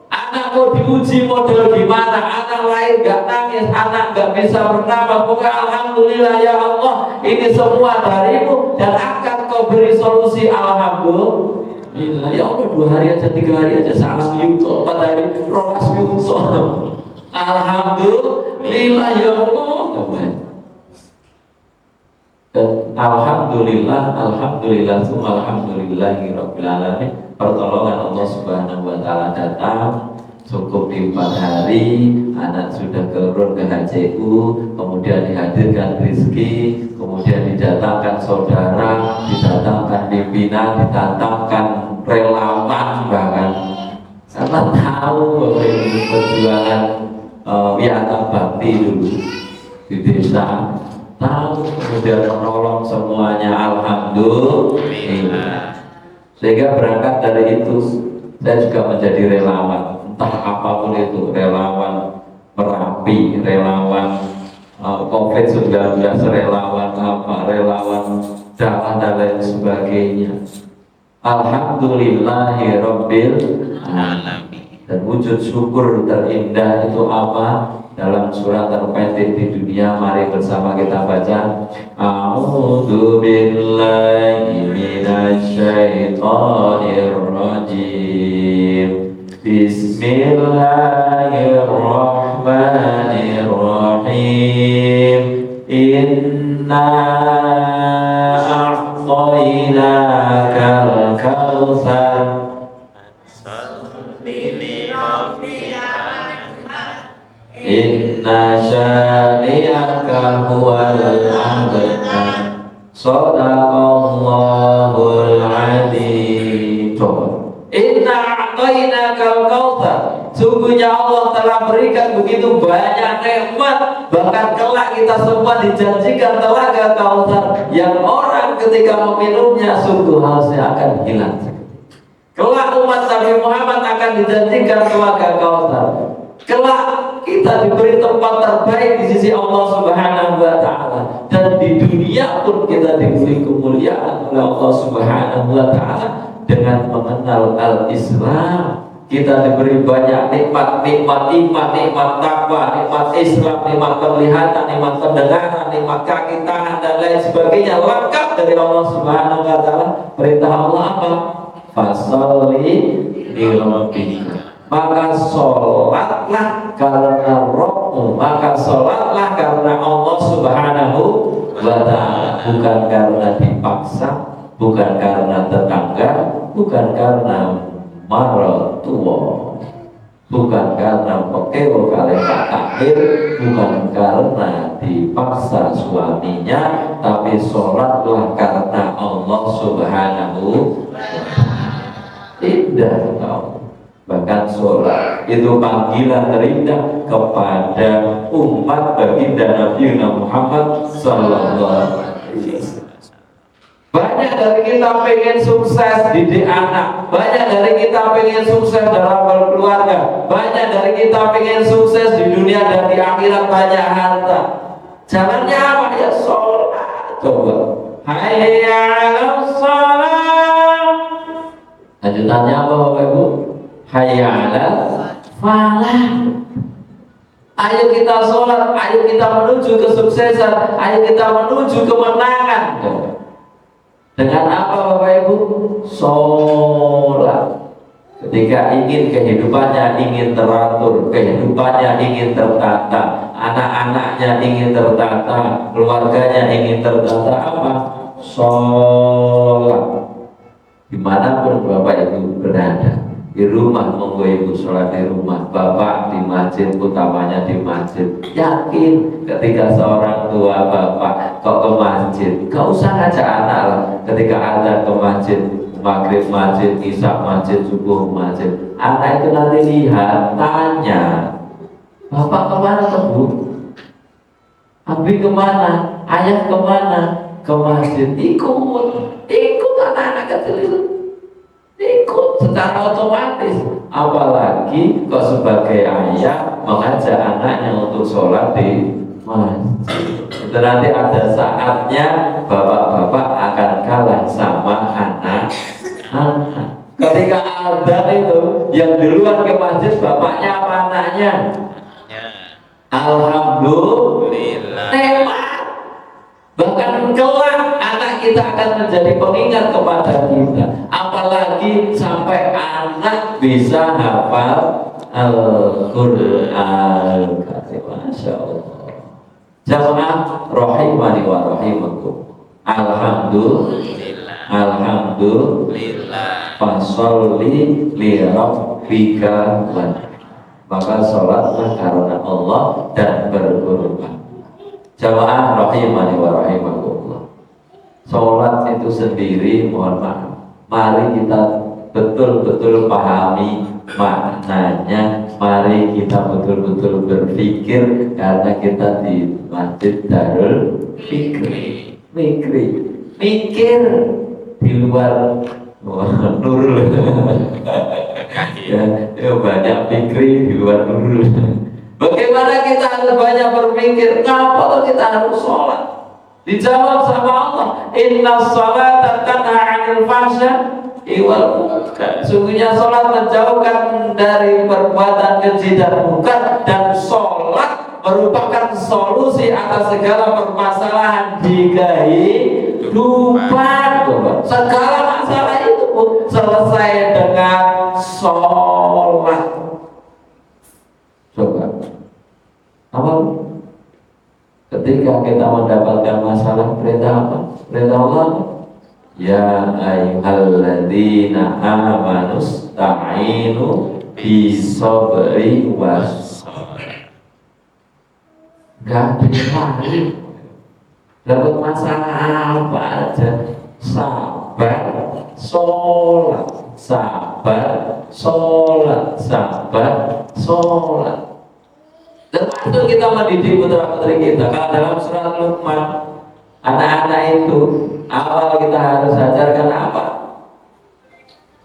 Anak mau diuji model gimana, anak lain gak nangis, anak gak bisa bernafas, pokoknya alhamdulillah ya Allah, ini semua darimu dan akan kau beri solusi. Alhamdulillah ya Allah, 2 hari aja, 3 hari aja, salah yuto, 4 hari rolas yuto. Alhamdulillah ya Allah. Alhamdulillah semua alhamdulillahirabbil alamin. Pertolongan Allah Subhanahu wa Ta'ala datang cukup di 4 hari, anak sudah turun ke HCU, kemudian dihadirkan rezeki, kemudian didatangkan saudara, didatangkan pimpinan, didatangkan relawan bahkan, karena tahu perjuangan wiata bakti dulu di desa, tahu kemudian menolong semuanya. Alhamdulillah. Sehingga berangkat dari itu saya juga menjadi relawan, entah apapun itu, relawan Merapi, relawan COVID-19, relawan relawan dakwah dan lain sebagainya. Alhamdulillahirabbil alamin. Dan wujud syukur terindah itu apa? Dalam surat terpendek di dunia, mari bersama kita baca. A'udzu billahi minasyaitonir rajim. Bismillahirrahmanirrahim. Inna a'tainakal kautsar. Inna syani'aka huwal abtar. Shadaqallahul a'tainakal kautsar. Sungguhnya Allah telah berikan begitu banyak nikmat, bahkan kelak kita semua dijanjikan telaga Kautsar yang orang ketika meminumnya sungguh hausnya akan hilang. Kelak umat Nabi Muhammad akan dijanjikan telaga Kautsar. Kelak kita diberi tempat terbaik di sisi Allah Subhanahu wa taala, dan di dunia pun kita diberi kemuliaan oleh Allah Subhanahu wa taala dengan mengenal al-Islam. Kita diberi banyak nikmat iman, nikmat takwa, nikmat Islam, nikmat penglihatan, nikmat pendengaran, nikmat kaki, tangan dan lain sebagainya, lengkap dari Allah Subhanahu wa taala. Perintah Allah apa? Fasholli lirabbika. Maka sholatlah karena Rabbmu, maka sholatlah karena Allah Subhanahu wa taala, bukan karena dipaksa, bukan karena tetangga, bukan karena maratuwa, bukan karena pekewo kali Pak Takmir, bukan karena dipaksa suaminya, tapi sholatlah karena Allah Subhanahu wa taala. Indah tau. Bahkan sholat itu panggilan terindah kepada umat baginda Nabi Muhammad sallallahu alaihi wasallam. Banyak dari kita pengen sukses didik anak, banyak dari kita pengen sukses dalam berkeluarga, banyak dari kita pengen sukses di dunia dan di akhirat, banyak harta. Jalannya apa? Ya sholat. Coba. Hayya 'alas shalah. Lanjutannya apa Bapak Ibu? Hayya 'alal falah. Ayo kita sholat, ayo kita menuju kesuksesan, ayo kita menuju kemenangan. Dengan apa Bapak Ibu? Sholat. Ketika ingin kehidupannya ingin teratur, kehidupannya ingin tertata, anak-anaknya ingin tertata, keluarganya ingin tertata, apa? Sholat. Dimanapun Bapak Ibu berada, di rumah monggo ibu sholat di rumah, bapak di masjid, utamanya di masjid. Yakin ketika seorang tua bapak kok ke masjid, gak usah ngajak anak lah. Ketika ada ke masjid, maghrib masjid, isya masjid, subuh masjid, anak itu nanti lihat, tanya, bapak kemana Bu? Abi kemana? Ayah kemana? Ke masjid. Ikut anak-anak kecil itu, ikut secara otomatis. Apalagi kok sebagai ayah mengajak anaknya untuk sholat di masjid. Itu nanti ada saatnya bapak-bapak akan kalah sama anak-anak. Ketika adzan itu yang duluan ke masjid, bapaknya apa anaknya? Alhamdulillah. Nikmat. Bahkan kelak anak kita akan menjadi pengingat kepada kita. Apalagi sampai anak bisa hafal Al-Quran. Masya Allah. Jamaah rahimani wa rahimakum. Alhamdulillah. Alhamdulillah. Fasholli li rabbika wanhar. Maka sholatlah karena Allah dan berkorban. Jamaah rahimani wa rahimakumullah. Sholat itu sendiri, mohon maaf, mari kita betul-betul pahami maknanya. Mari kita betul-betul berpikir, karena kita di Masjid Darul Fikri. Mikir di luar Nurul. Ya, banyak fikri di luar Nurul. Bagaimana kita harus banyak berpikir, kenapa kita harus sholat? Dijawab sama Allah, inna sholata tanha 'anil fahsya'i wal munkar. Sungguhnya sholat menjauhkan dari perbuatan keji dan munkar, dan sholat merupakan solusi atas segala permasalahan di kehidupan. Segala masalah itu selesai dengan sholat. Coba, apa? Ketika kita mendapatkan masalah, perintah apa? Perintah Allah, ya ayyuhalladzina amanu sta'inu bisabri was-shalah. Gak lari. Dapat masalah apa aja, sabar, sholat, sabar, sholat, sabar, sholat. Termasuk kita mendidik putra-putri kita. Kalau dalam surat Luqman, anak-anak itu awal kita harus ajarkan apa?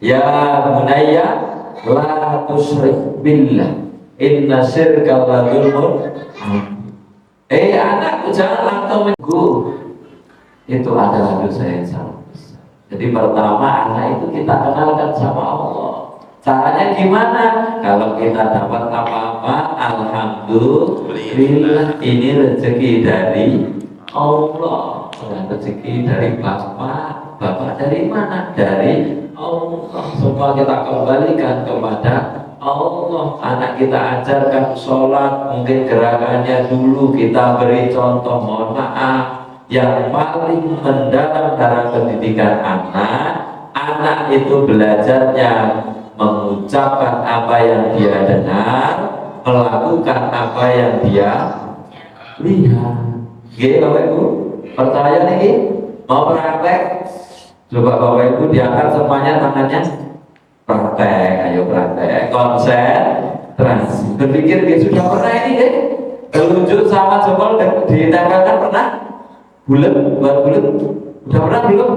Ya bunayya la tusyrik billah, inna syirka la dzulmun. Anakku jangan engkau mengganggu. Itu adalah dosa yang sangat besar. Jadi pertama anak itu kita kenalkan sama Allah. Caranya gimana? Kalau kita dapat apa-apa, alhamdulillah, ini rezeki dari Allah. Rezeki dari bapak. Bapak dari mana? Dari Allah. Semua kita kembalikan kepada Allah. Anak kita ajarkan sholat, mungkin gerakannya dulu kita beri contoh. Mohon maaf, yang paling mendalam dalam pendidikan anak itu belajarnya mengucapkan apa yang dia dengar, melakukan apa yang dia lihat. Oke, Bapak Ibu, percaya nih? Mau praktek? Coba Bapak Ibu diangkat semuanya tangannya. Praktek, ayo praktek. Konsentrasi. Berpikir sudah pernah ini deh. Telunjuk sama jempol ditempelkan pernah? Bulat, buat bulat. Udah pernah belum?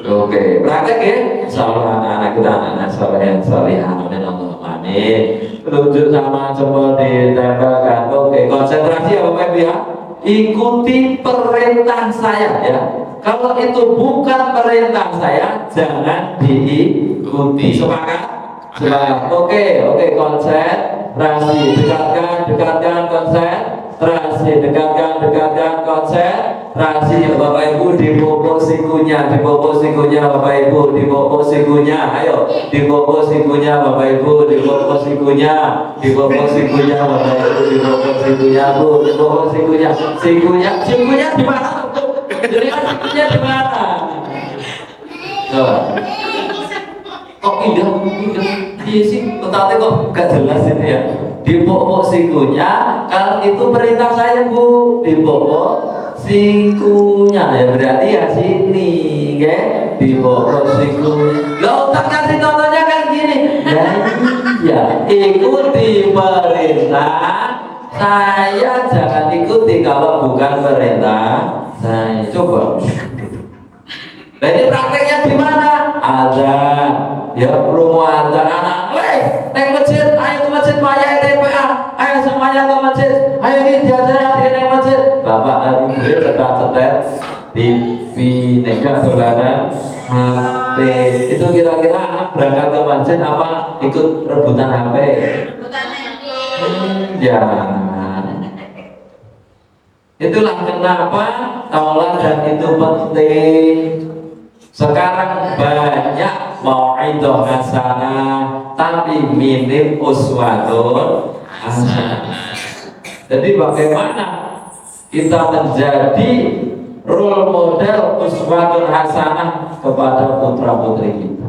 Oke, praktek ya. Insyaallah anak-anak kita anak-anak saleh yang salihah. Amin. Telunjuk sama jempol ditempelkan. Oke, konsentrasi ya Bapak Ibu ya. Ikuti perintah saya ya. Kalau itu bukan perintah saya, jangan diikuti. Sepakat? Sepakat. Oke, konsentrasi. Dekatkan konsentrasi. Dekatkan konsentrasi. Bapak Ibu dibobok sikunya Bapak Ibu dibobok sikunya. Ayo, dibobok sikunya Bapak Ibu dibobok sikunya Bapak Ibu dibobok sikunya Bu, dibobok sikunya di mana? Jadi sikunya di mana? Kok indah? Iya sih, tetapi kok gak jelas ini ya. Dibobok sikunya, kalau itu perintah saya Bu, dibobok sikunya ya berarti ya sini, ya dibobok sikunya. Lo tak kasih contohnya kan gini, ya ikuti perintah saya, jangan ikuti kalau bukan perintah saya. Coba. Nah ini prakteknya di mana? Ada ya perlu ada anak. Naik masjid, ayo ke masjid, maya TPA, ayo semuanya ke masjid, ayo ini diajar di masjid. Bapak hari ini cetak-cetak TV, neka dolanan HP. Itu kira-kira anak berangkat ke masjid apa ikut rebutan HP? Ya. Itulah kenapa tauladan itu penting. Sekarang banyak mau'idhah hasanah tapi minim uswatun hasanah. Jadi bagaimana kita menjadi role model uswatun hasanah kepada putra-putri kita.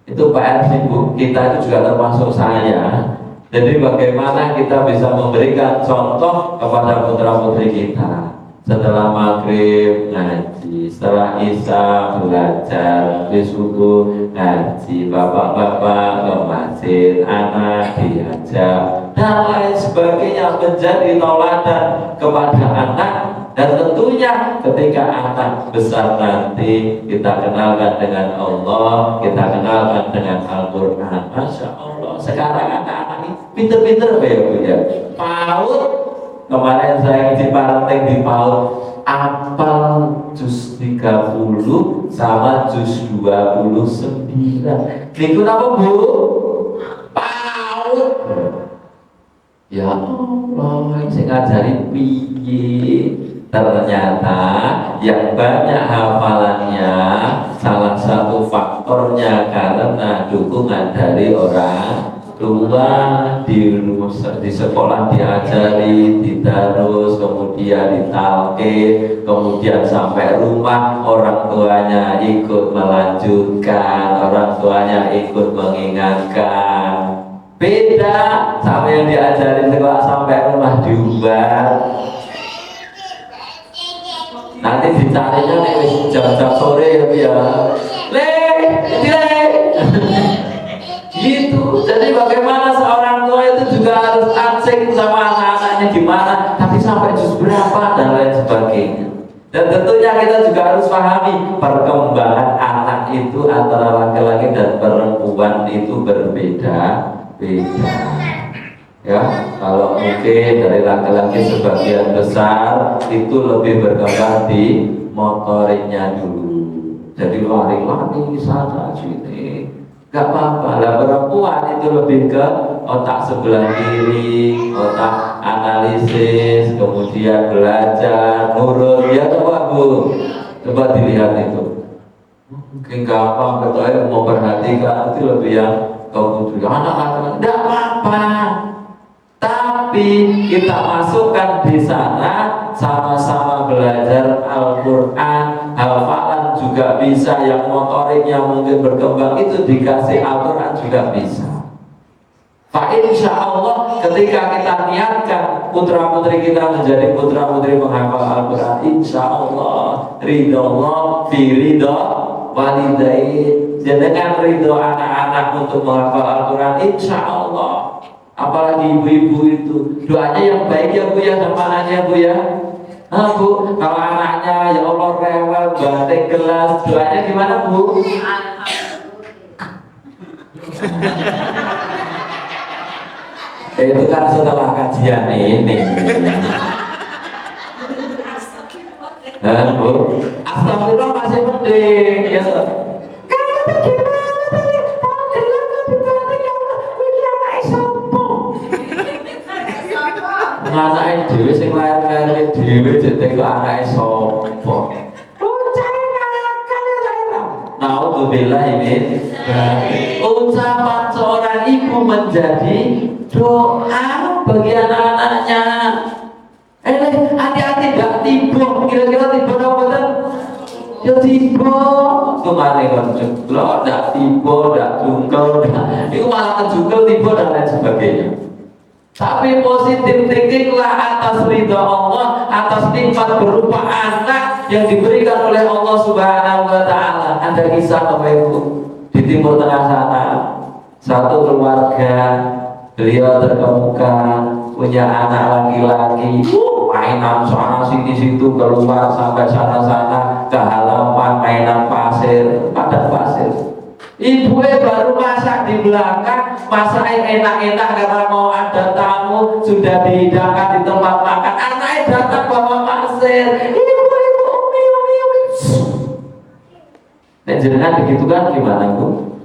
Itu PR Ibu, kita itu juga termasuk saya. Jadi bagaimana kita bisa memberikan contoh kepada putra-putri kita. Setelah maghrib ngaji, setelah isya belajar, habis subuh ngaji, bapak-bapak ke masjid, anak diajak dan lain sebagainya, menjadi tauladan kepada anak. Dan tentunya ketika anak besar nanti kita kenalkan dengan Allah, kita kenalkan dengan Al-Quran. Masya Allah, sekarang anak-anak ini pinter-pinter ya PAUD. Kemarin saya di parenting di PAUD, apal juz 30 sama juz 29. Itu apa Bu? PAUD. Ya Allah, saya ngajarin piye. Ternyata yang banyak hafalannya salah satu faktornya karena dukungan dari orang tua. Di sekolah diajari, didarus, kemudian ditalqin, kemudian sampai rumah orang tuanya ikut melanjutkan, orang tuanya ikut mengingatkan. Beda sama yang diajari sekolah sampai rumah diubah. Nanti dicarinya nih jam-jam sore ya. Jadi bagaimana seorang tua itu juga harus asing sama anak-anaknya gimana, tapi sampai juz berapa dan lain sebagainya. Dan tentunya kita juga harus pahami perkembangan anak itu antara laki-laki dan perempuan itu berbeda-beda. Ya, kalau mungkin dari laki-laki sebagian besar itu lebih berkembang di motoriknya dulu. Jadi lari-lari sana sini, gak apa-apa. Lah perempuan itu lebih ke otak sebelah kiri, otak analisis, kemudian belajar, nurut. Ya coba Bu, coba dilihat itu. Mungkin gampang, kecuali mau perhatikan itu lebih yang kemudian anak-anak tidak apa-apa. Tapi kita masukkan di sana sama-sama belajar Al-Quran, hafalan juga bisa, yang motoriknya mungkin berkembang itu dikasih Al-Quran juga bisa. Fa insya Allah ketika kita niatkan putra putri kita menjadi putra putri menghafal Al-Quran, insya Allah ridho Allah fi ridho walidain, dengan ridho anak-anak untuk menghafal Al-Quran, insya Allah. Apalagi ibu-ibu itu doanya yang baik ya Bu ya sama anaknya Bu ya. Nah Bu, kalau anaknya ya Allah rewel, banting gelas, doanya gimana Bu? Itu kan setelah kajian ini. Nah Bu, astagfirullah masih penting ya. Anake dhewe sing lair-lair dhewe jete kok anake sapa? Naudzubillah ini. Ucapan seorang ibu menjadi doa bagi anak-anaknya. Hati-hati gak tiba, kira-kira tiba apa boten? Ya tiba. Kemana kan jengkel, gak tiba, gak jungkel, itu malah kejungkel tiba dan lain sebagainya. Tapi positif thinking lah atas ridha Allah, atas nikmat berupa anak yang diberikan oleh Allah Subhanahu wa Ta'ala. Ada kisah Bapak Ibu di Timur Tengah sana, satu keluarga, beliau terkemuka punya anak laki-laki, mainan sana sini situ, keluar sampai sana-sana ke halaman, mainan pasir, padat pasir. Ibunya baru masak di belakang, masak yang enak-enak karena mau ada tamu, sudah dihidangkan di tempat makan. Anaknya datang bawa pasir. Ibu, umi. Nek jenengan begitu kan gimana Bu?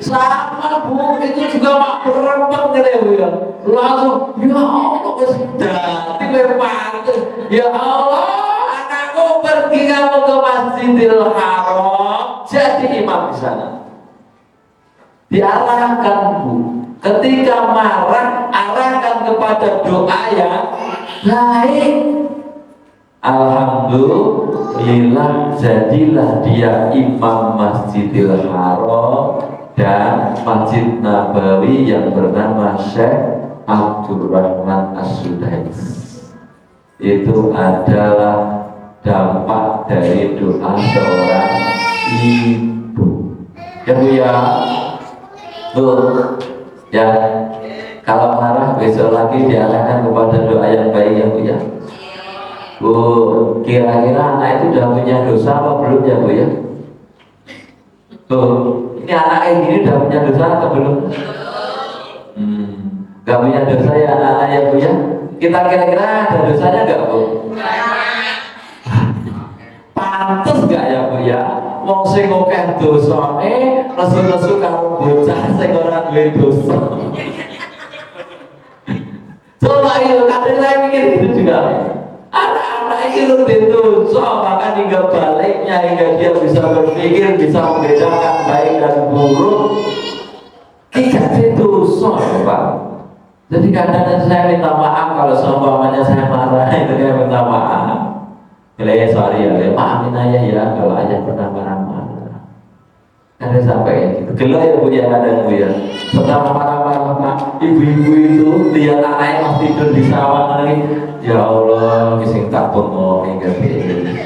Sama Bu, itu juga mak berempet gitu ya. Langsung, ya Allah, dati pantes. Ya Allah, pergi kamu ke Masjidil Haram, jadi imam di sana. Diarahkan Bu, ketika marah arahkan kepada doa yang baik. Alhamdulillah jadilah dia imam Masjidil Haram dan Masjid Nabawi yang bernama Syekh Abdurrahman As-Sudais. Itu adalah dampak dari doa seorang ibu. Ya Bu ya, Bu ya. Kalau marah besok lagi diarahkan kepada doa yang baik ya Bu ya. Bu, kira-kira anak itu udah punya dosa apa belum ya Bu ya? Bu, ini anak ini udah punya dosa atau belum? Gak punya dosa ya anak-anak ya Bu ya. Kita kira-kira ada dosanya gak Bu? Pantes gak ya Bu ya? Wong sing akeh dosane nesu-nesu karo bocah sing ora duwe dosa. Coba itu kadang saya mikir gitu juga. Anak-anak itu lebih dosa, maka hingga baliknya hingga dia bisa berpikir, bisa membedakan baik dan buruk. Tidak dosa Pak. Jadi kadang saya minta maaf kalau seumpamanya saya marah, itu saya minta maaf. Sorry ya, maafin ayah ya kalau ayah pernah marah-marah. Ada sampai gitu. Gila ya Bu ya, ada Bu ya. Setelah marah-marah, ibu-ibu itu lihat anaknya masih tidur di sawah lagi. Ya Allah, kisah tak pun mau hingga ini.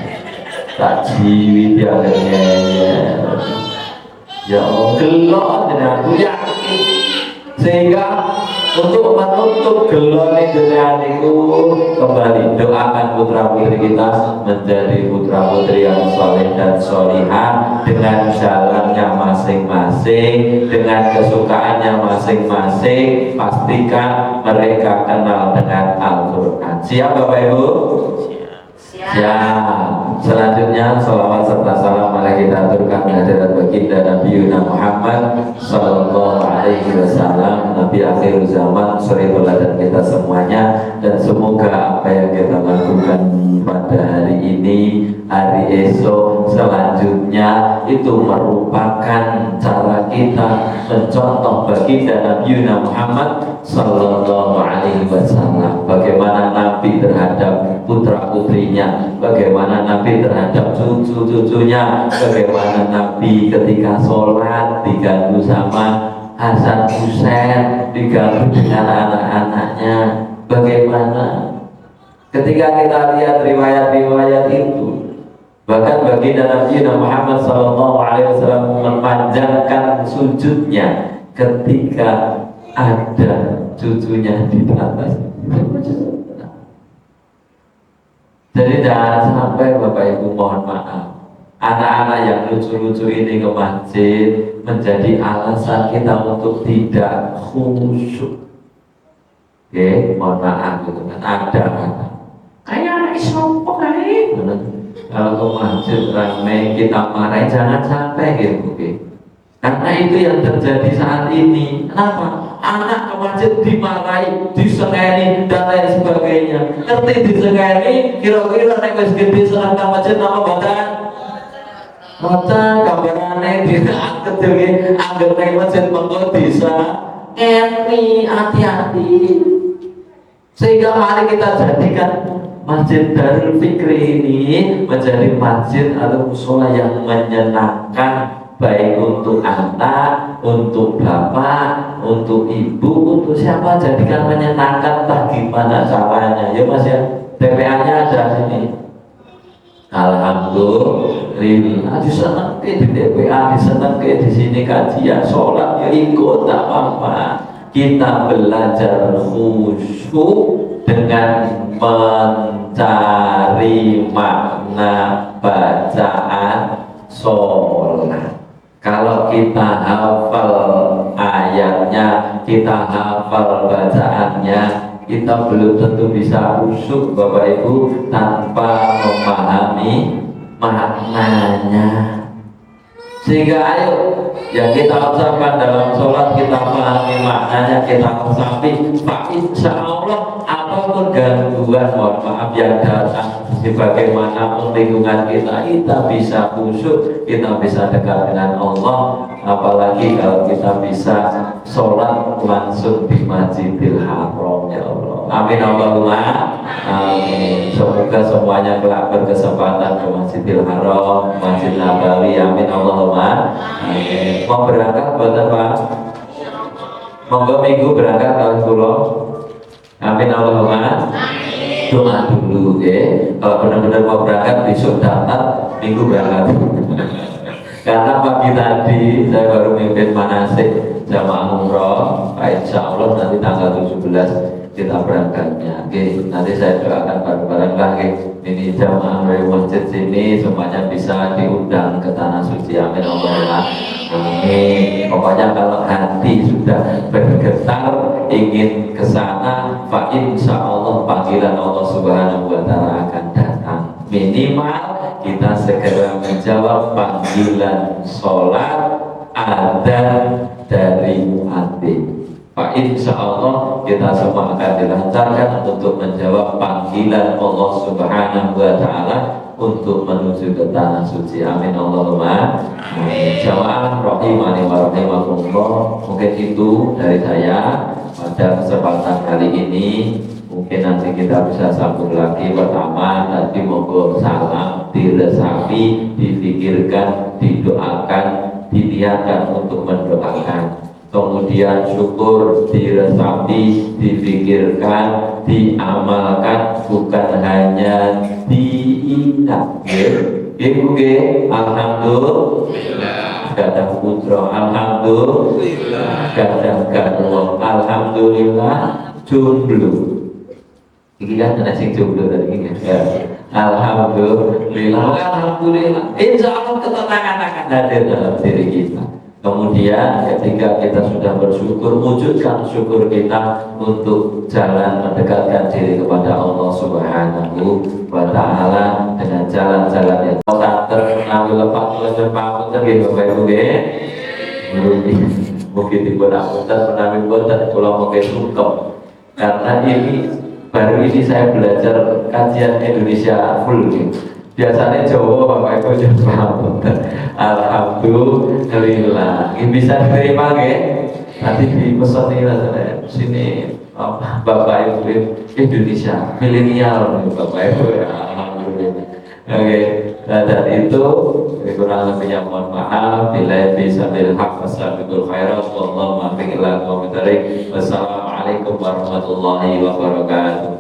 tak jiwi dia ya Allah gelok dan aku yakin sehingga untuk menutup gelok dunia itu kembali doakan putra putri kita menjadi putra putri yang soleh dan solihah dengan jalannya masing-masing, dengan kesukaannya masing-masing. Pastikan mereka kenal dengan Al-Quran. Siap Bapak Ibu? Siap. Selanjutnya salawat serta salam mari kita aturkan kehadirat baginda Nabi Muhammad sallallahu alaihi wasallam, Nabi akhir zaman, suri teladan kita semuanya. Dan semoga apa yang kita lakukan pada hari ini, hari esok, selanjutnya itu merupakan cara kita mencontoh baginda Nabi Muhammad sallallahu alaihi wasallam. Bagaimana Nabi terhadap putra putrinya, bagaimana Nabi terhadap cucu-cucunya, bagaimana Nabi ketika sholat diganggu sama Hasan Husain, diganggu dengan anak-anaknya, bagaimana ketika kita lihat riwayat-riwayat itu. Bahkan baginda Nabi Muhammad SAW memanjangkan sujudnya ketika ada cucunya di atas. Jadi jangan sampai Bapak Ibu, mohon maaf, anak-anak yang lucu-lucu ini ke masjid menjadi alasan kita untuk tidak khusyuk. Oke, mohon maaf gitu kan, ada kayak anak sopo kayak kalau ke masjid ramai kita marah, jangan sampai gitu. Oke. Karena itu yang terjadi saat ini. Kenapa? Anak ke masjid dimarahi, disengeni dan lain sebagainya. Ngerti disengeni, kira-kira nek wis gede seneng ke masjid nama badan. Mata gambarane diangkat dhewe, angger nek masjid mengko bisa ngeni, hati-hati. Sehingga mari kita jadikan Masjid Darul Fikri ini menjadi masjid atau musola yang menyenangkan, baik untuk anak, untuk bapak, untuk ibu, untuk siapa, jadikan menyenangkan. Tak gimana caranya ya Mas ya, TPA-nya ada sini. Alhamdulillah disenengke di TPA, disenengke di sini kajian, sholat ya ikut, tak apa-apa. Kita belajar khusyuk dengan mencari makna bacaan sholat. Kalau kita hafal ayatnya, kita hafal bacaannya, kita belum tentu bisa khusyuk Bapak Ibu tanpa memahami maknanya. Sehingga ayo yang kita ucapkan dalam sholat kita pahami maknanya, kita resapi. Pak insya Allah apapun gangguan, mohon maaf yang datang sebagaimana lingkungan kita bisa khusyuk, kita bisa dekat dengan Allah. Apalagi kalau kita bisa sholat langsung di Masjidil Haram ya Allah. Amin Allahumma amin. Semoga semuanya kelak berkesempatan ke Masjidil Haram, Masjid Nabawi. Amin Allahumma amin. Mau berangkat buat apa? Monggo minggu berangkat kalau pulau. Amin Allahumma amin. Doa dulu ya. Kalau benar-benar mau berangkat besok daftar, minggu berangkat. Karena pagi tadi saya baru mimpin manasik jamaah umroh. Insya Allah nanti tanggal 17 kita berangkatnya. Oke, nanti saya doakan bareng-bareng lagi. Ini jamaah dari masjid sini semuanya bisa diundang ke tanah suci. Amin Allahumma amin. Pokoknya kalau hati sudah bergetar ingin ke sana, fa insya Allah panggilan Allah Subhanahu wa Ta'ala akan datang. Minimal kita segera menjawab panggilan sholat adzan dari muadzin. Pak insya Allah kita semua akan dilancarkan untuk menjawab panggilan Allah Subhanahu wa Ta'ala untuk menuju ke tanah suci. Amin Allahumma amin. Jamaah rahimani wa rahimakumullah, mungkin itu dari saya pada kesempatan kali ini. Mungkin nanti kita bisa sambung lagi. Pertama tadi monggo salam diresapi, difikirkan, didoakan, diniatkan untuk mendoakan. Kemudian syukur diresapi, difikirkan, diamalkan, bukan hanya diingat ya. Ibu ge, alhamdulillah. Kadang putra, alhamdulillah. Kadang garwa, alhamdulillah. Jomblo. Iki kan ana sing jomblo tadi ini. Ya. Alhamdulillah. Alhamdulillah. Insya Allah ketenangan akan hadir dalam diri kita. Kemudian ketika kita sudah bersyukur, wujudkan syukur kita untuk jalan mendekatkan diri kepada Allah Subhanahu wa Ta'ala dengan jalan-jalan yang santer, menawi lepas lepas pamunten nggih Bapak Ibu nggih. Mungkin dipun apunten menawi boten kula mengke sungkem. Karena baru ini saya belajar kajian Indonesia full nih. Biasanya Jawa Bapak Ibu Jawa. Alhamdulillah. Ini bisa diterima nggih? Nanti dipesan nih rasanya sini Bapak Ibu Indonesia milenial nih Bapak Ibu. Alhamdulillah. Oke, dan itu kurang lebihnya mohon maaf. Bila bisa bilhaq wassalamu'alaikum khairat wallahu muwaffiq ila aqwamit thariq. Wassalamualaikum warahmatullahi wabarakatuh.